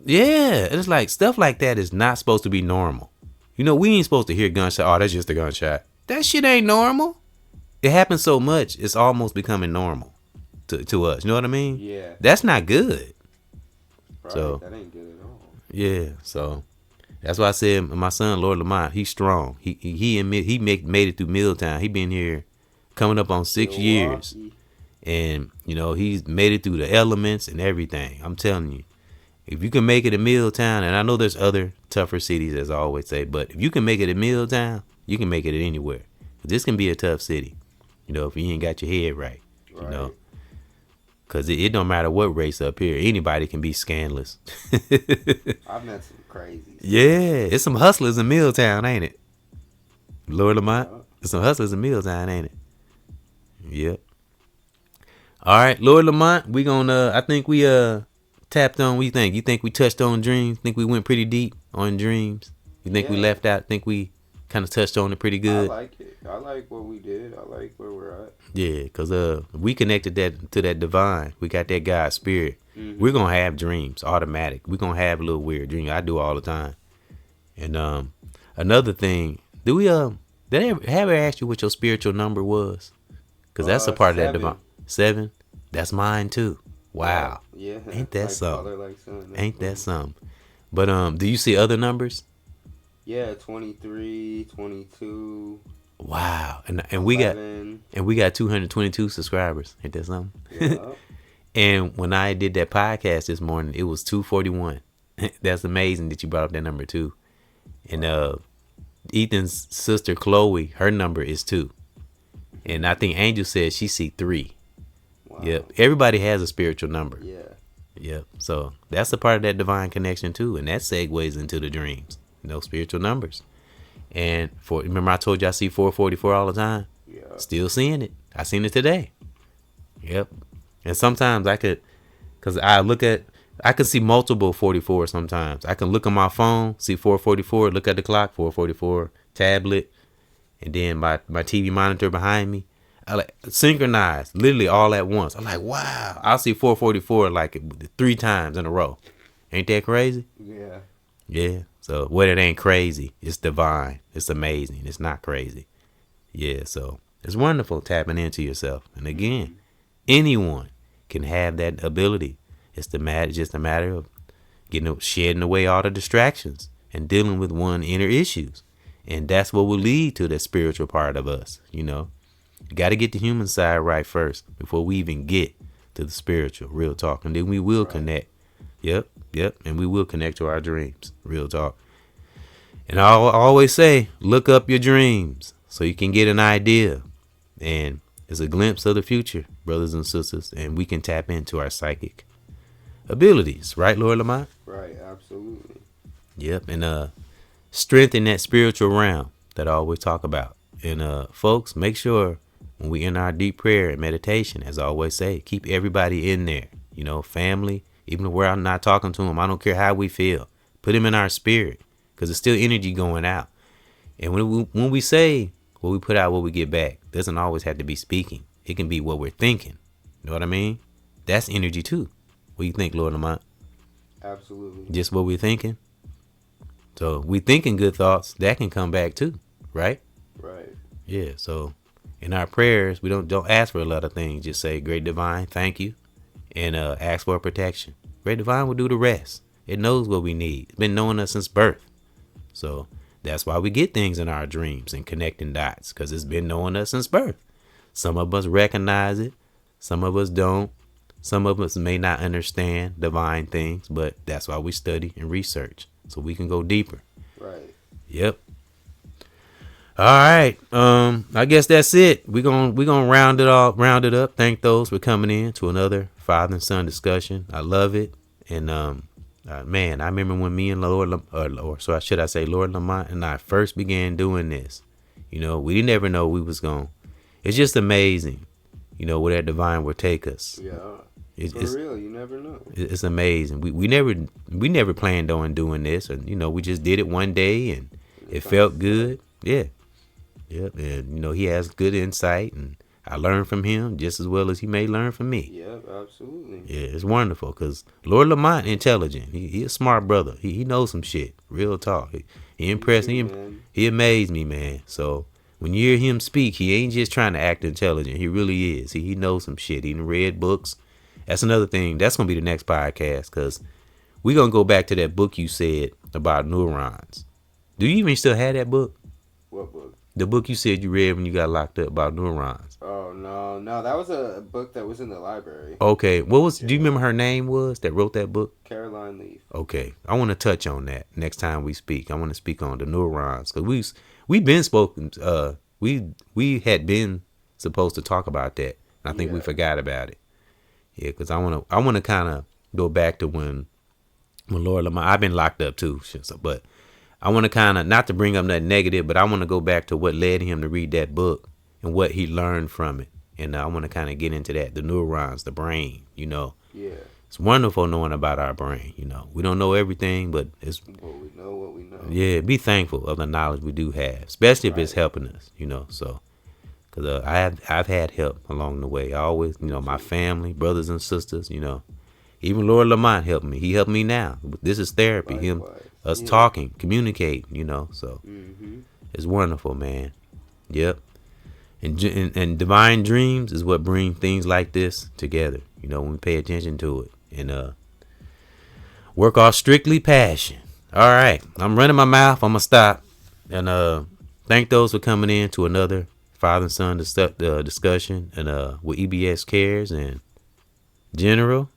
It's like stuff like that is not supposed to be normal. We ain't supposed to hear gunshot. Oh, that's just a gunshot. That shit ain't normal. It happens so much, it's almost becoming normal to us. You know what I mean? Yeah. That's not good. Right. So that ain't good at all. yeah. So that's why I said my son Lord Lamont, he's strong. He made it through Milltown. He been here coming up on 6 years. And, you know, he's made it through the elements and everything. I'm telling you, if you can make it in Milltown, and I know there's other tougher cities, as I always say, but if you can make it in Milltown, you can make it anywhere. This can be a tough city, you know, if you ain't got your head right, you know. Because it don't matter what race up here. Anybody can be scandalous. I've met some crazies. Yeah, it's some hustlers in Milltown, ain't it? Lord Lamont, there's some hustlers in Milltown, ain't it? Yep. All right, Lord Lamont, we gonna. I think we tapped on. What you think? You think we touched on dreams? Think we went pretty deep on dreams? You think we left out? Think we kind of touched on it pretty good? I like it. I like what we did. I like where we're at. Yeah, cause we connected that to that divine. We got that God spirit. Mm-hmm. We're gonna have dreams automatic. We're gonna have a little weird dream. I do all the time. And another thing, did I ever ask you what your spiritual number was? Cause that's a part 7. Of that divine. 7. That's mine too. Wow. Yeah. Ain't that like something? Like son, Ain't that something? But do you see other numbers? Yeah, 23, 22. Wow. And 11. we got 222 subscribers. Ain't that something? Yeah. And when I did that podcast this morning, it was 241. That's amazing that you brought up that number too. And Ethan's sister Chloe, her number is 2. And I think Angel said she see 3. Wow. Yep. Everybody has a spiritual number. Yeah. Yep. So that's a part of that divine connection too. And that segues into the dreams. Spiritual numbers. And remember I told you I see 444 all the time? Yeah. Still seeing it. I seen it today. Yep. And sometimes I could see multiple 44 sometimes. I can look on my phone, see 444, look at the clock, 444, tablet, and then my TV monitor behind me. I like synchronized, literally all at once. I'm like, wow. I'll see 444 like 3 times in a row. Ain't that crazy? Yeah. Yeah. So what it ain't crazy, it's divine. It's amazing. It's not crazy. Yeah. So it's wonderful tapping into yourself. And again, anyone can have that ability. It's just a matter of shedding away all the distractions and dealing with one inner issues. And that's what will lead to the spiritual part of us. You got to get the human side right first before we even get to the spiritual, real talk. And then we will connect. Yep. And we will connect to our dreams, real talk. And I always say, look up your dreams so you can get an idea. And it's a glimpse of the future, brothers and sisters. And we can tap into our psychic abilities. Right, Lord Lamont? Right, absolutely. Yep. And strengthen that spiritual realm that I always talk about. And folks, make sure when we in our deep prayer and meditation, as I always say, keep everybody in there. Family, even where I'm not talking to them, I don't care how we feel. Put them in our spirit because there's still energy going out. And when we say what we put out, what we get back, doesn't always have to be speaking. It can be what we're thinking. You know what I mean? That's energy too. What do you think, Lord Lamont? Absolutely. Just what we're thinking. So we thinking good thoughts, that can come back too, right? Right. Yeah. So in our prayers, we don't ask for a lot of things. Just say, Great Divine, thank you, and ask for protection. Great Divine will do the rest. It knows what we need. It's been knowing us since birth. So that's why we get things in our dreams and connecting dots, because it's been knowing us since birth. Some of us recognize it. Some of us don't. Some of us may not understand divine things, but that's why we study and research, so we can go deeper. Right. Yep. All right. I guess that's it. We're gonna round it up. Thank those for coming in to another father and son discussion. I love it. And man, I remember when me and Lord Lamont and I first began doing this. We never know we was going. It's just amazing, where that divine will take us. Yeah. It's real, you never know. It's amazing. We never planned on doing this, and we just did it one day, and it felt good. Yeah. Yep. And he has good insight, and I learned from him just as well as he may learn from me. Yep, absolutely. Yeah, it's wonderful because Lord Lamont intelligent. He a smart brother. He knows some shit. Real talk. He impressed me. He amazed me, man. So when you hear him speak, he ain't just trying to act intelligent. He really is. He knows some shit. He done read books. That's another thing. That's gonna be the next podcast, because we're gonna go back to that book you said about neurons. Do you even still have that book? What book? The book you said you read when you got locked up about neurons. Oh no, that was a book that was in the library. Okay, what was? Do you remember her name was that wrote that book? Caroline Leaf. Okay, I want to touch on that next time we speak. I want to speak on the neurons, because we've been spoken. We had been supposed to talk about that. I think we forgot about it. Yeah, because I want to kind of go back to when Lord Lamont. I've been locked up too, but I want to kind of, not to bring up that negative, but I want to go back to what led him to read that book and what he learned from it. And I want to kind of get into that, the neurons, the brain, Yeah. It's wonderful knowing about our brain, We don't know everything, but we know what we know. Yeah, be thankful of the knowledge we do have, especially if it's helping us, So, because I've had help along the way. I always, my family, brothers and sisters, Even Lord Lamont helped me. He helped me now. This is therapy. Us talking, communicating, So it's wonderful, man. Yep. And divine dreams is what bring things like this together. When we pay attention to it and work off strictly passion. All right, I'm running my mouth. I'm gonna stop and thank those for coming in to another father and son discussion and with EBX Cares and General.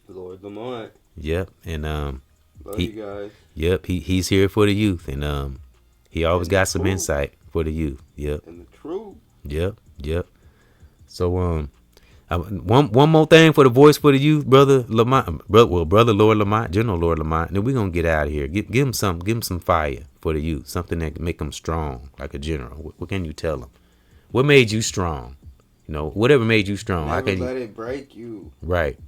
Lord Lamont. Yep, and love you guys. Yep, he's here for the youth, and he always got some insight for the youth. Yep. And the truth. Yep. So one more thing for the voice for the youth, brother Lamont, brother Lord Lamont, General Lord Lamont, and then we're gonna get out of here. Give him some fire for the youth, something that can make them strong, like a general. What can you tell them? What made you strong? Whatever made you strong. Never let it break you. Right.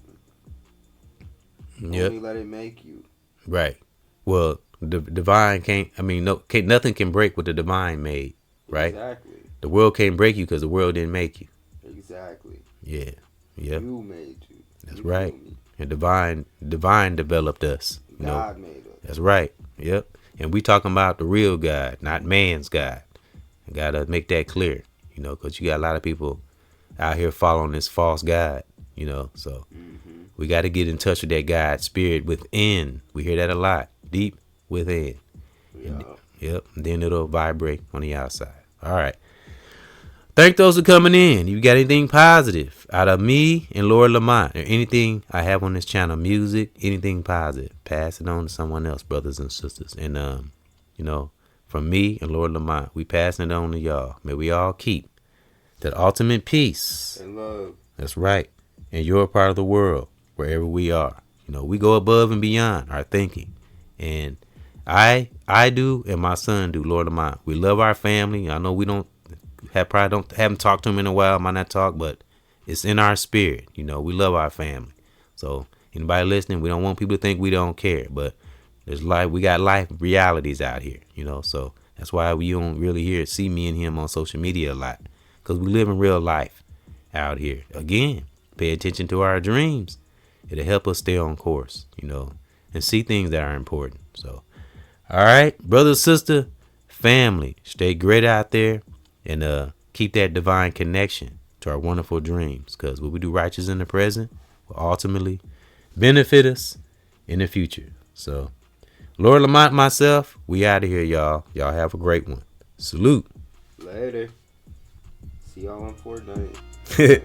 Only let it make you. Right. Well, the divine nothing can break what the divine made. Right. Exactly. The world can't break you because the world didn't make you. Exactly. Yeah. Yep. You made you. That's right. And divine developed us. God made us. That's right. Yep. And we talking about the real God, not man's God. I gotta make that clear. Because you got a lot of people out here following this false God. So we got to get in touch with that God spirit within. We hear that a lot, deep within. Yep. And then it'll vibrate on the outside. All right. Thank those for coming in. If you got anything positive out of me and Lord Lamont, or anything I have on this channel, music, anything positive, pass it on to someone else, brothers and sisters. And from me and Lord Lamont, we passing it on to y'all. May we all keep that ultimate peace and love. That's right. And you're a part of the world wherever we are. We go above and beyond our thinking. And I do, and my son do, Lord Lamont. We love our family. I know we haven't talked to him in a while, might not talk, but it's in our spirit. We love our family. So anybody listening, we don't want people to think we don't care, but we got life realities out here, so that's why we don't really see me and him on social media a lot, because we live in real life out here. Again, pay attention to our dreams. It'll help us stay on course, and see things that are important. So, all right, brother, sister, family, stay great out there. And keep that divine connection to our wonderful dreams, because what we do righteous in the present will ultimately benefit us in the future. So, Lord Lamont, myself, we out of here, y'all. Y'all have a great one. Salute. Later. See y'all on Fortnite.